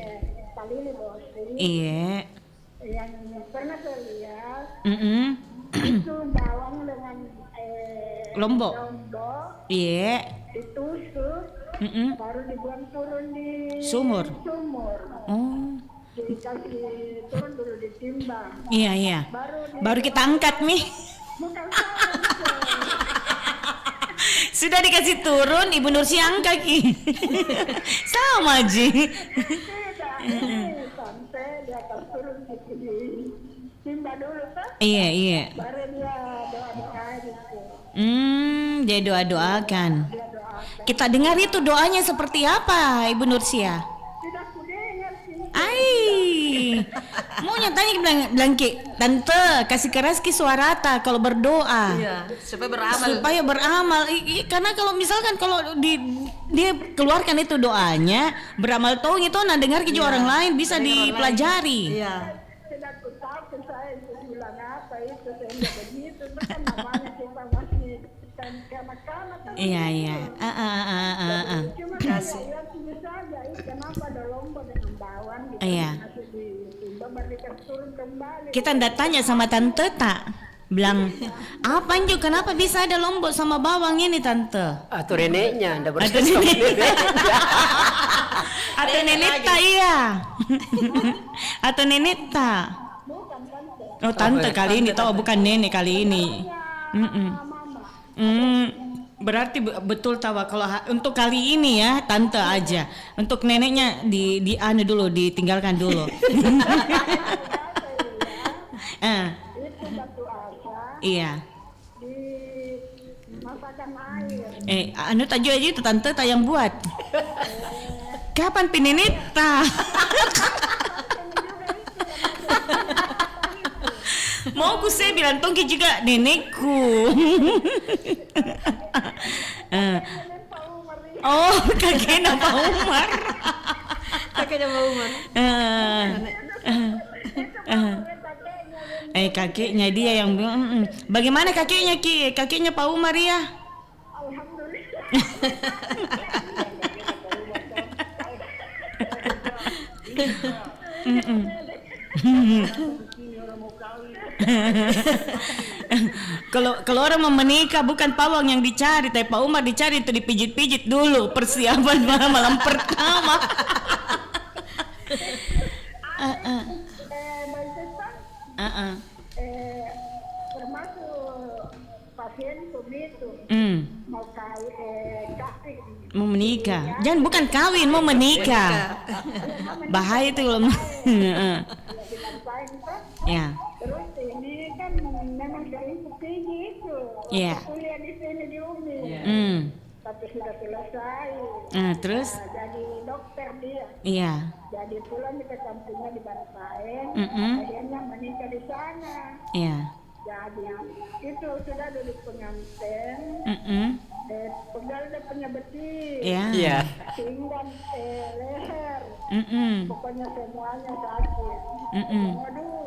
Palili Bosi. Iya. Yang pernah saya lihat itu bawang dengan Lombok. Iya. Ditusuk, baru dibuang turun di Sumur. Oh. Dikasih turun dulu ditimbang. Iya. Baru kita angkat nih. Bukan salah. Sudah dikasih turun, Ibu Nursi angkat Ki. Sama Ji. Sampai di atas turun ditimbang dulu kan? Iya. Baru dia doa-doa gitu. Dia doa-doakan. Kita dengar itu doanya seperti apa, Ibu Nursia? Tidak kudengar sih. Mau nyatanya bilang Ki, tante kasih keras Ki suara ta kalau berdoa. Iya, supaya beramal. Karena kalau misalkan kalau dia keluarkan itu doanya, beramal tahu itu dengar Ki orang lain bisa dipelajari. Iya. Tidak ku tahu saya itu bilang apa itu sehingga begitu kan namanya kita masih kanak-kanak. Iya. Cuma saya lihat ini saja, kenapa ada lomba dengan Iya. masih ditimbang baru dikasih turun kembali. Kita ndak tanya sama tante tak, bilang apa Anju kenapa bisa ada lombok sama bawang ini tante? Atau neneknya, ndak Atau bersama nenek. nenek. Atau nenek tak iya. Atau nenek tak. Oh tante kali ini tahu bukan nenek kali ini. Berarti betul tahu kalau untuk kali ini ya tante aja. Untuk neneknya di anu dulu ditinggalkan dulu. Itu batu asa Iya. dimasakkan air. Anu taju aja itu tante tak yang buat. Kapan pinenita? Mau ku saya bilang tongki juga nenekku. Oh, kakeknya Pak Umar. Kakeknya Pak Umar. Kakeknya dia yang bilang, bagaimana kakeknya Ki? Kakeknya Pak Umar ya? Kalau orang mau menikah bukan pawang yang dicari, tapi Pak Umar dicari itu dipijit-pijit dulu persiapan malam pertama. Termasuk pasien itu mau kawin, Mau menikah, jangan bukan kawin, mau menikah. Bahaya itu loh. Ya. terus ini kan memang dari PJ itu, Iya. kuliah di sini di UMI, tapi sudah selesai. Terus? Jadi dokter dia. Iya. Jadi pulang ke kampungnya di Bantaeng, akhirnya menikah di sana. Iya. Jadi itu sudah duduk pengantin, pegal dia punya betis, Iya. pinggang, leher, pokoknya semuanya sakit. Waduh,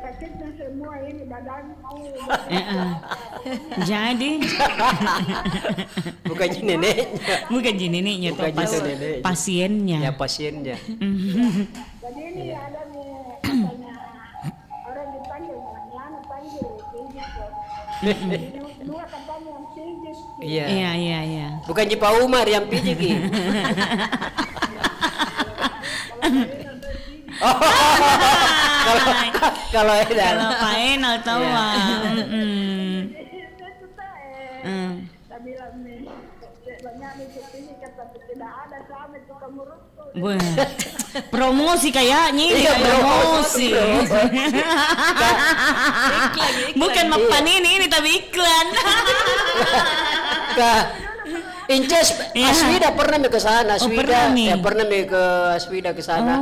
sakitnya semua ini badanku. Jadi Bukan neneknya. bukan neneknya tuh Bukan neneknya. pasiennya. Ya pasiennya. Jadi ini ada nih katanya orang dipanggil mana panggil pijit kok. Dua katanya yang pijit. Iya. Iya. Bukan Pak Umar yang pijit Ki. Kalau Edan. Kalau Pak Enal tahu Saya bilang nih, banyak nih kesini kata tidak ada sama tukang merokok. promosi kayaknya ini Iya, promosi. Bukan mapan ini tapi iklan. Inces Aswida pernah ke sana, pernah nih. pernah ke Aswida ke sana.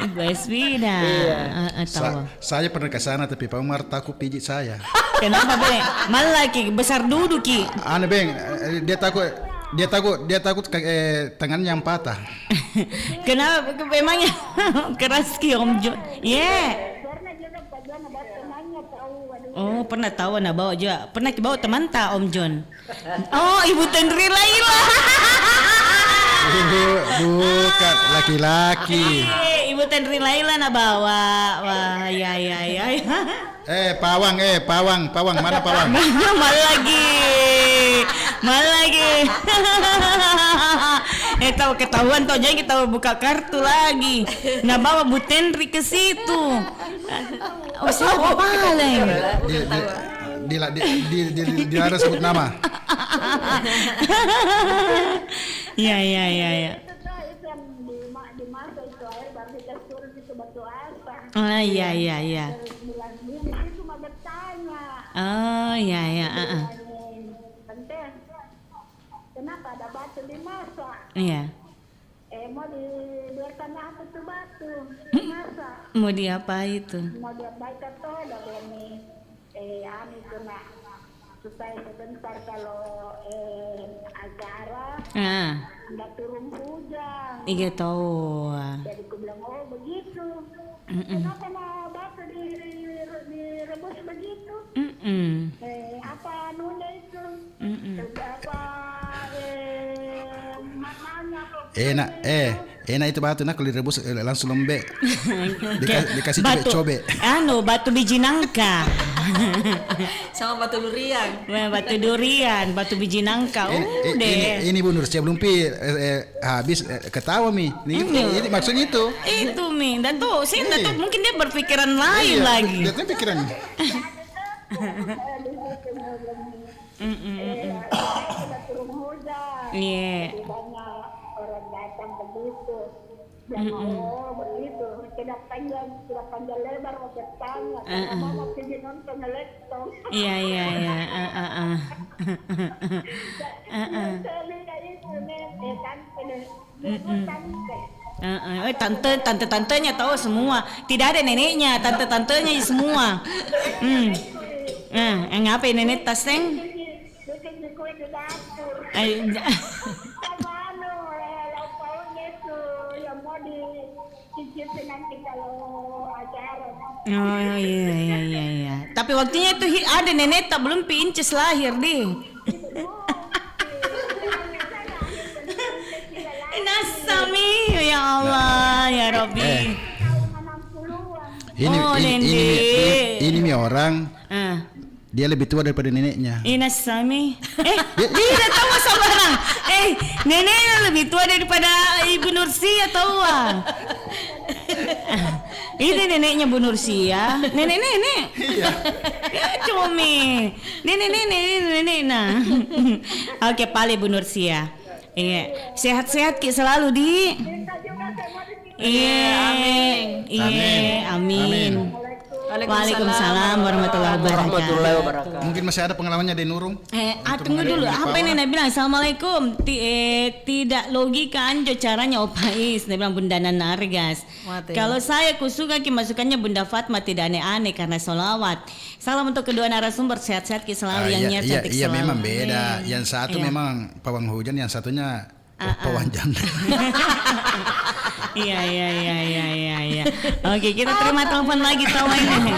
Ibu Aswida. Tahu. Saya pernah ke sana tapi Pak Umar takut pijit saya. Kenapa Be? Malah Ki besar duduk Ki. Beng, dia takut tangannya yang patah. Kenapa? Emangnya keras Ki Om Jon? Pernah juga Pak Jon ada temannya tahu. Oh pernah tahu nak bawa juga. Pernah bawa teman tak Om Jon? Oh Ibu Tendri Laila. Bukan laki-laki. Ibu Tendri Laila nak bawa. Wah ya. Pawang, mana pawang? Malah lagi. Tahu ketahuan toh jadi kita buka kartu lagi. Nah bawa Bu Tendri ke situ. Oh siapa paling? Dia ada sebut nama. Iya. Itu yang di masa itu air baru dikasih turun itu batu asa. Iya. Bilang ini cuma bertanya. Oh iya. Tante, kenapa ada batu di masa? Iya. Mau dibiarkan apa tuh batu di masa? Mau diapa itu? Mau diabaikan tuh dari ini anu itu nak supaya sebentar kalau acara nggak turun hujan. Iya tahu. Jadi aku bilang oh begitu. Kenapa mau batu direbus begitu? Apa anunya itu? Apa maknanya? Enak itu batu nak kalau direbus langsung lembek. Dikasih cobe. Batu biji nangka. Sama batu durian. Batu durian, batu biji nangka. Deh. Ini Bu Nur, sebelum habis ketawa Mi. Ini maksudnya itu. Itu Mi. Dan tuh, mungkin dia berpikiran lain lagi. Dia kan pikiran. turun hujan. Iya. Banyak orang datang begitu. Begitu. Tidak panjang lebar mau bertanya. Kalau mau pergi nonton elektron. Iya. Tante-tantenya tahu semua. Tidak ada neneknya, tante-tantenya semua. Ngapain nenek tas Teng? Bikin kue di dapur. Lauknya itu yang mau dicicipin nanti kalau acara. Oh iya. Tapi waktunya itu ada nenek tak belum pinces lahir deh. Nasami ya Allah ya Rabbi. Ini mi orang. Dia lebih tua daripada neneknya. Nasami. Dia dah tahu sabarang. Neneknya lebih tua daripada Ibu Nursia tahu. Ini neneknya Bu Nursia. Nenek. Iya. Ya cumi. Nenek nah. Oke, pale Bu Nursia. Iya, sehat-sehat Ki selalu di. Iya, amin. Waalaikumsalam warahmatullahi wabarakatuh. Mungkin masih ada pengalamannya di Nurung. Tunggu dulu. Apa ini Nabi bilang? Assalamualaikum. Tidak logika anjo caranya Opais. Dia bilang Bunda Nargas. Kalau saya kusuka Ki masukannya Bunda Fatma tidak aneh-aneh karena solawat. Salam untuk kedua narasumber, sehat-sehat Ki selalu yang cantik selalu. Iya memang beda. Yang satu memang pawang hujan, yang satunya pawang janda. Iya. Oke, kita terima telepon lagi tawa ini.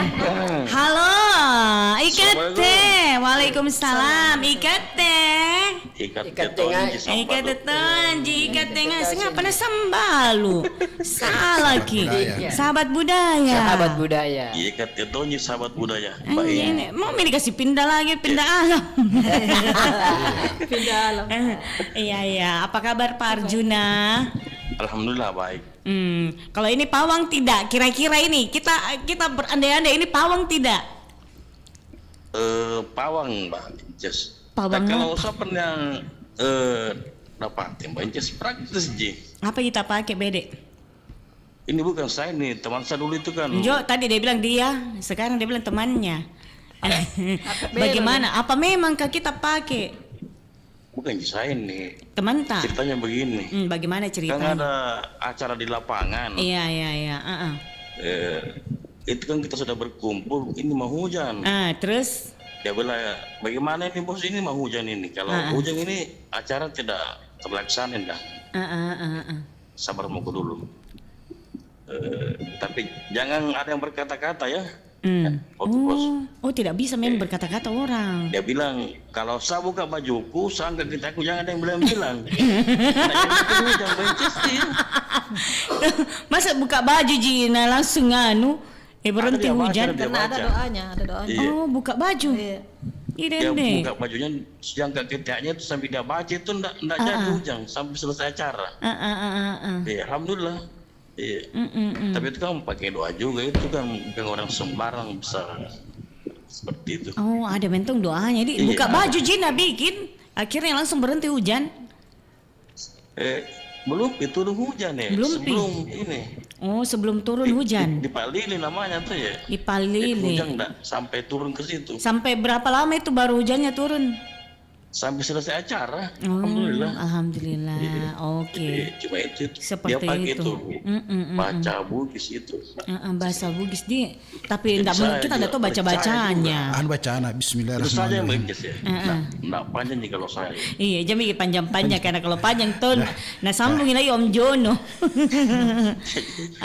Halo, Ikate. Waalaikumsalam, Ikate. Ikate Tanji, Ngapa na sambalu? Salah Ki. Sahabat budaya. Ikate Tanji sahabat budaya. Ini mau dikasih pindah lagi, pindah alam. Pindah alam. Iya. Apa kabar Pak Arjuna? Alhamdulillah baik. Kalau ini pawang tidak, kira-kira ini kita berandai-andai ini pawang tidak? Pawang Mbak Inces. Pawang kalau siapa yang dapat Mbak Inces praktis Ji. Apa kita pakai Bede? Ini bukan saya nih, teman saya dulu itu kan. Jo, tadi dia bilang dia, sekarang dia bilang temannya. Bagaimana? Apa memang kita pakai? Bukan saya nih. Teman tak? Ceritanya begini. Bagaimana ceritanya? Kan ada acara di lapangan. Iya. Itu kan kita sudah berkumpul. Ini mau hujan. Terus? Dia bilang, bagaimana ini bos, ini mau hujan ini. Kalau hujan ini acara tidak terlaksana dah. Sabar mau dulu. Tapi jangan ada yang berkata-kata ya. Tidak bisa main berkata-kata orang. Dia bilang kalau saya buka bajuku, saya angkat aku, jangan ada yang bilang. Masa buka baju Jina langsung berhenti hujan karena ada doanya. Iya. Buka baju. Dia buka bajunya, yang ketiknya itu sampai dia baca itu enggak jadi hujan sampai selesai acara. Alhamdulillah. Iya. Tapi itu kan pakai doa juga, itu kan bukan orang sembarang bisa seperti itu. Ada bentuk doanya. Jadi buka baju Jina bikin, akhirnya langsung berhenti hujan. Belum itu hujan ya. Sebelum ini. Sebelum turun hujan. Di Palili namanya tuh ya. Di Palili. Hujan enggak sampai turun ke situ. Sampai berapa lama itu baru hujannya turun? Sampai selesai acara. Alhamdulillah. Oke. Cuma itu. Seperti dia pakai itu. Baca Bugis itu. Bahasa Bugis dia. Tapi kita tidak tahu baca-bacanya. Bacaan Bismillahirrahmanirrahim. Enggak panjang nih kalau saya. Iya, jadi panjang-panjang karena kalau panjang tuh sambungin lagi Om Jono.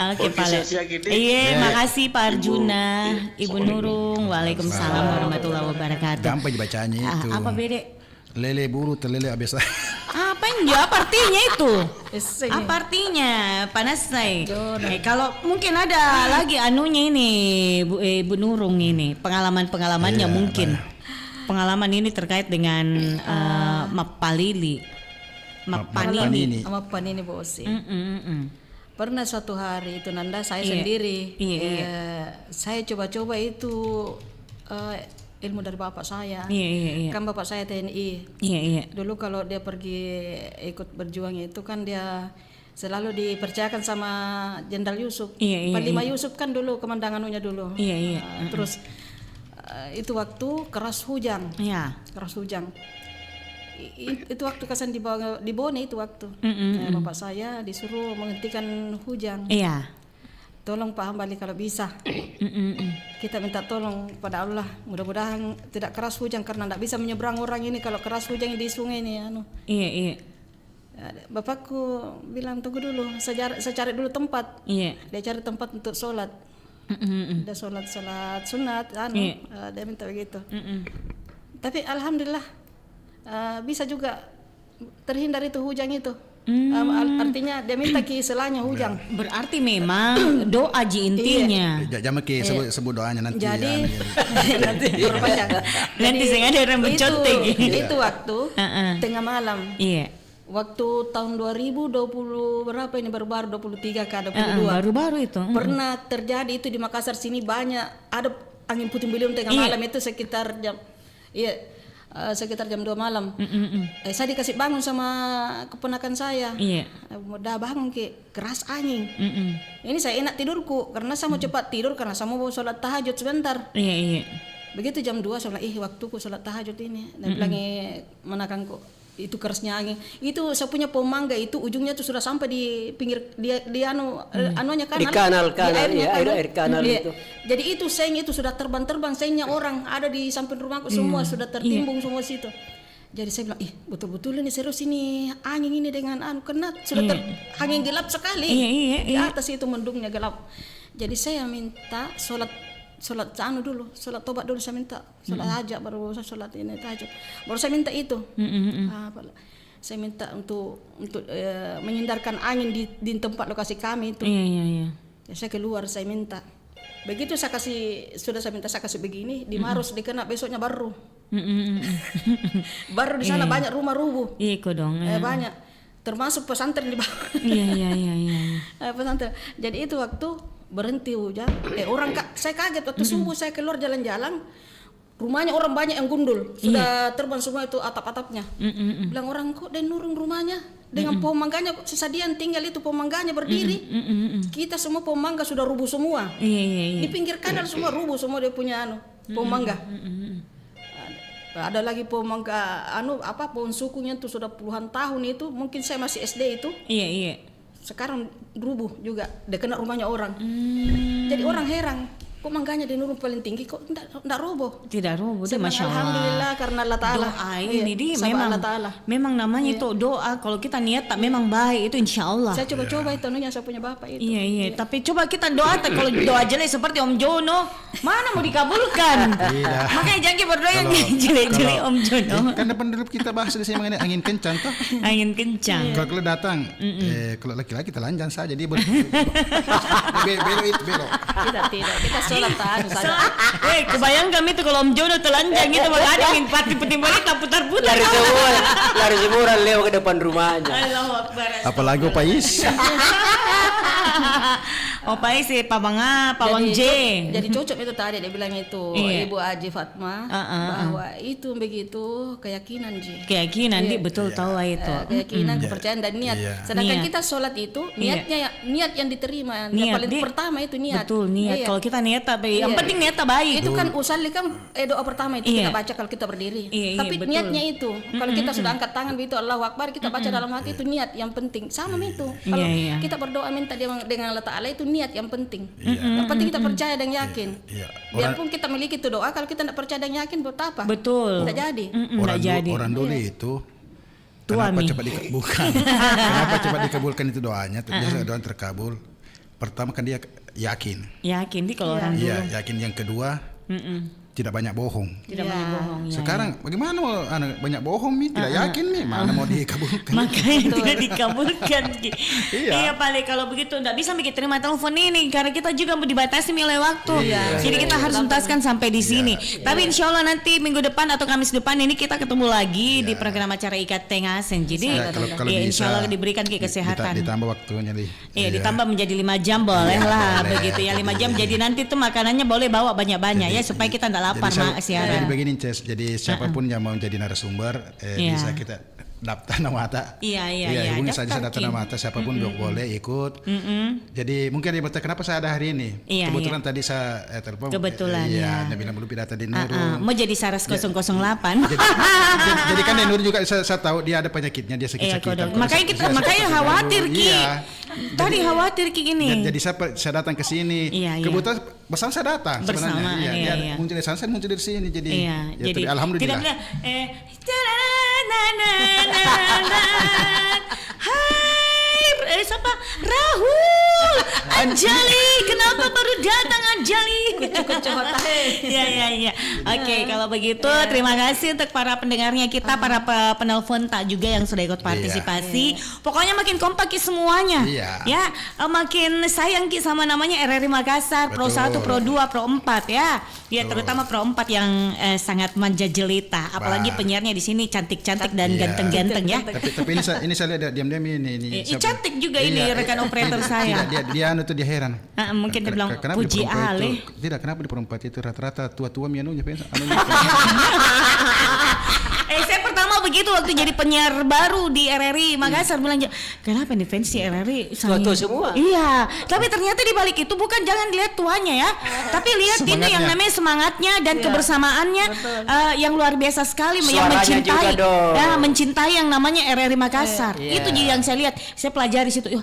Oke, Pale. Iya, makasih Pak Arjuna, Ibu Nurung. Waalaikumsalam warahmatullahi wabarakatuh. Gampang dibacanya itu. Apa beda? Lele bulu terlele abis. Apa ngapain ya? Apa artinya itu? Apa artinya? Panas say. Kalau mungkin ada lagi anunya ini Bu Nurung ini pengalamannya mungkin. Pengalaman ini terkait dengan Mappanini. Mappanini bosi. Pernah suatu hari itu Nanda saya sendiri. Saya coba-coba itu ilmu dari bapak saya. Kan bapak saya TNI. Dulu kalau dia pergi ikut berjuang itu kan dia selalu dipercayakan sama Jenderal Yusuf. Panglima Yusuf kan dulu komandangannya dulu. Terus itu waktu keras hujan. Keras hujan. Itu waktu Kasan di Bone itu waktu. Bapak saya disuruh menghentikan hujan. Tolong Pak Hambali kalau bisa. Kita minta tolong pada Allah. Mudah-mudahan tidak keras hujan karena tidak bisa menyeberang orang ini kalau keras hujan di sungai ini. Bapakku bilang tunggu dulu, saya cari dulu tempat. Dia cari tempat untuk sholat. Dia sholat sunat. Dia minta begitu. Tapi alhamdulillah bisa juga terhindar itu hujan itu. Artinya dia minta selanya hujan. Berarti memang doa intinya. Jangan sebut doanya nanti. Jadi nanti saya ada orang mencontek. Itu waktu tengah malam. Waktu tahun 2020 berapa ini baru-baru 23 ke 22. Baru-baru itu. Pernah terjadi itu di Makassar sini banyak ada angin puting beliung tengah malam itu sekitar jam 2 malam. Saya dikasih bangun sama keponakan saya. Udah bangun keras angin. Ini saya enak tidurku karena saya mau cepat tidur karena saya mau sholat tahajud sebentar. Begitu jam 2 saya bilang, waktuku sholat tahajud ini. Dan bilang menakanku itu kerasnya angin. Itu saya punya pohon mangga itu ujungnya tuh sudah sampai di pinggir di anunya kanal. Di kanal air kanal Iya. itu. Jadi itu seng itu sudah terbang-terbang sengnya orang ada di samping rumahku semua sudah tertimbung semua situ. Jadi saya bilang, betul-betul ini serius ini angin ini dengan kena sudah angin gelap sekali. Di atas itu mendungnya gelap. Jadi saya minta sholat dulu, sholat tobat dulu saya minta, sholat hajat baru saya sholat ini tahajud. Baru saya minta itu. Saya minta untuk menghindarkan angin di tempat lokasi kami itu. Ya, saya keluar saya minta. Begitu saya kasih begini, di Maros dikena besoknya baru. Baru di sana banyak rumah rubuh. Banyak. Termasuk pesantren di bawah. Pesantren. Jadi itu waktu berhenti hujan. Saya kaget waktu subuh saya keluar jalan-jalan. Rumahnya orang banyak yang gundul. Sudah terbang semua itu atap-atapnya. Bilang orang kok dan nurung rumahnya dengan pohon mangganya sesadian tinggal itu pohon mangganya berdiri. Kita semua pohon mangga sudah rubuh semua. Di pinggir kanal semua rubuh semua dia punya pohon mangga. Ada lagi pohon mangga pohon sukunya itu sudah puluhan tahun itu. Mungkin saya masih SD itu. Sekarang rubuh juga, dia kena rumahnya orang. Jadi orang heran, kok mangganya di nurung paling tinggi kok enggak roboh? Tidak roboh, Masya Allah. Alhamdulillah karena Allah Ta'ala. Doa ini memang namanya itu doa. Kalau kita niat tak memang baik itu insya Allah. Saya coba-coba itu saya punya bapak itu. Tapi coba kita doa. Kalau doa jelek seperti Om Jono, mana mau dikabulkan? Makanya jangan berdoa yang jelek-jelek Om Jono. Kan depan dulu kita bahas di sini mengenai angin kencang toh. Angin kencang. Kalau datang, kalau laki-laki telanjang saja dia belok. Tidak. Kita sholat saja. Kebayang kami itu kalau Om Jono telanjang itu malah ada yang puting balik putar-putar. Lari semua lewat ke depan rumahnya. Allahu Akbar. Apalagi Pais. Pais Pak Bang J. Jadi cocok itu tadi dia bilang itu Ibu Aji Fatma bahwa itu begitu keyakinan Keyakinan betul tahu itu. Keyakinan, kepercayaan dan niat. Sedangkan kita sholat itu niat yang diterima. Yang paling pertama itu niat. Betul niat. Kalau kita niat baik, yang penting niat baik. Itu kan usalli kan doa pertama itu kita baca kalau kita berdiri. Tapi niatnya itu. Kalau kita sudah angkat tangan begitu Allahu Akbar kita baca dalam hati itu niat yang penting. Sama itu. Kalau kita berdoa minta dengan Allah Ta'ala itu niat yang penting. Yang penting kita percaya dan yakin. Biarpun kita miliki itu doa, kalau kita tidak percaya dan yakin buat apa? Betul. Tidak jadi. Orang dulu itu kenapa cepat dikabulkan? Kenapa cepat dikabulkan itu doanya? Biasa doa terkabul. Pertama kan dia yakin. Yakin kalau orang dulu. Yakin. Yang kedua tidak banyak bohong. Tidak banyak bohong. Ya, sekarang bagaimana mau banyak bohong nih? Tidak yakin nih mana mau dikabulkan. Makanya tidak dikabulkan. Iya paling kalau begitu tidak bisa bikin terima telepon ini karena kita juga mau dibatasi oleh waktu. Jadi kita harus tuntaskan sampai di sini. Tapi insya Allah nanti minggu depan atau Kamis depan ini kita ketemu lagi di program acara Ikat Tengasen. Jadi kalau insya Allah diberikan kesehatan. Ditambah waktunya nih. Iya ditambah menjadi 5 jam boleh lah begitu ya 5 jam. Jadi nanti tuh makanannya boleh bawa banyak-banyak ya supaya kita tidak lapar siaran. Jadi begini Ces, jadi siapapun yang mau jadi narasumber bisa kita daftar Nawata. Iya. Hubungi saja daftar Nawata, siapapun boleh ikut. Jadi mungkin dia bertanya kenapa saya ada hari ini. Kebetulan tadi saya telepon. Kebetulan. Iya, dia bilang belum data di Nurul. Mau jadi Saras 008. Jadi kan Nurul juga saya tahu dia ada penyakitnya, dia sakit-sakitan. Makanya khawatir Ki. Tadi khawatir Ki ini. Jadi saya datang ke sini. Kebetulan bersama saya datang sebenarnya. Dia muncul di sana, saya muncul di sini. Jadi alhamdulillah. Hai, siapa? Rahul, Anjali, kenapa baru datang Anjali? Ya. Oke, kalau begitu terima kasih untuk para pendengarnya kita, para penelpon tak juga yang sudah ikut partisipasi. Pokoknya makin kompak semuanya. Ya, makin sayang Ki sama namanya RRI Makassar, Pro 1, Pro 2, Pro 4 ya. Ya, terutama Pro 4 yang sangat manja jelita, apalagi penyiarnya di sini cantik-cantik dan ganteng-ganteng ya. Tapi ini saya lihat diam-diam ini. Cantik juga ini rekan operator saya. Dia tuh heran. Mungkin dia bilang puji Ale. Tidak, kenapa di perempat itu rata-rata tua-tua mianunya Saya pertama begitu waktu jadi penyiar baru di RRI Makassar bilang kenapa nih fans di RRI tua-tua semua. Iya, tapi ternyata di balik itu bukan jangan lihat tuanya ya, tapi lihat ini yang namanya semangatnya dan kebersamaannya yang luar biasa sekali, yang mencintai yang namanya RRI Makassar. Itu jadi yang saya lihat, saya pelajari situ.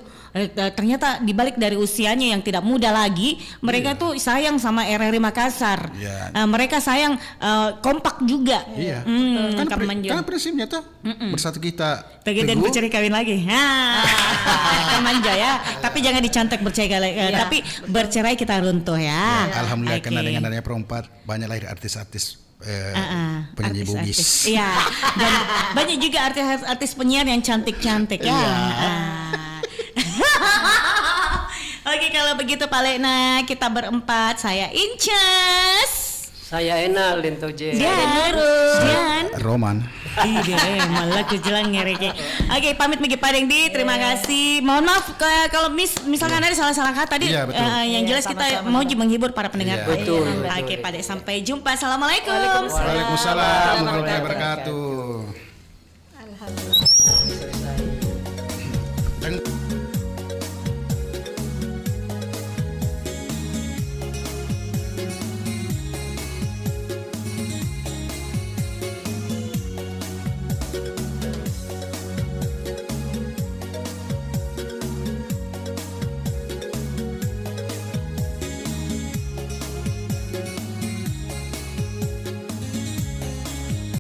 Ternyata dibalik dari usianya yang tidak muda lagi, mereka tuh sayang sama RRI Makassar. Mereka sayang kompak juga. Karena prinsipnya tuh bersatu kita teguh dan bercerai kawin lagi. Kan manja ya. Tapi jangan dicantek bercerai kawin. Tapi bercerai kita runtuh ya. Alhamdulillah karena dengan adanya perempat banyak lahir artis-artis penyanyi Bugis. Iya. Dan banyak juga artis penyiar yang cantik-cantik ya. Oke, kalau begitu Pak Lena, kita berempat. Saya Inces, saya Enal Linto J, dan Roman. Malah kejelang ngereke. Oke, pamit bagi Pak Dengdi. Terima kasih. Mohon maaf kalau misalkan ada salah-salah kata tadi. Yang jelas kita mau menghibur para pendengar. Betul. Oke, Pak Dek, sampai jumpa. Assalamualaikum. Waalaikumsalam warahmatullahi wabarakatuh.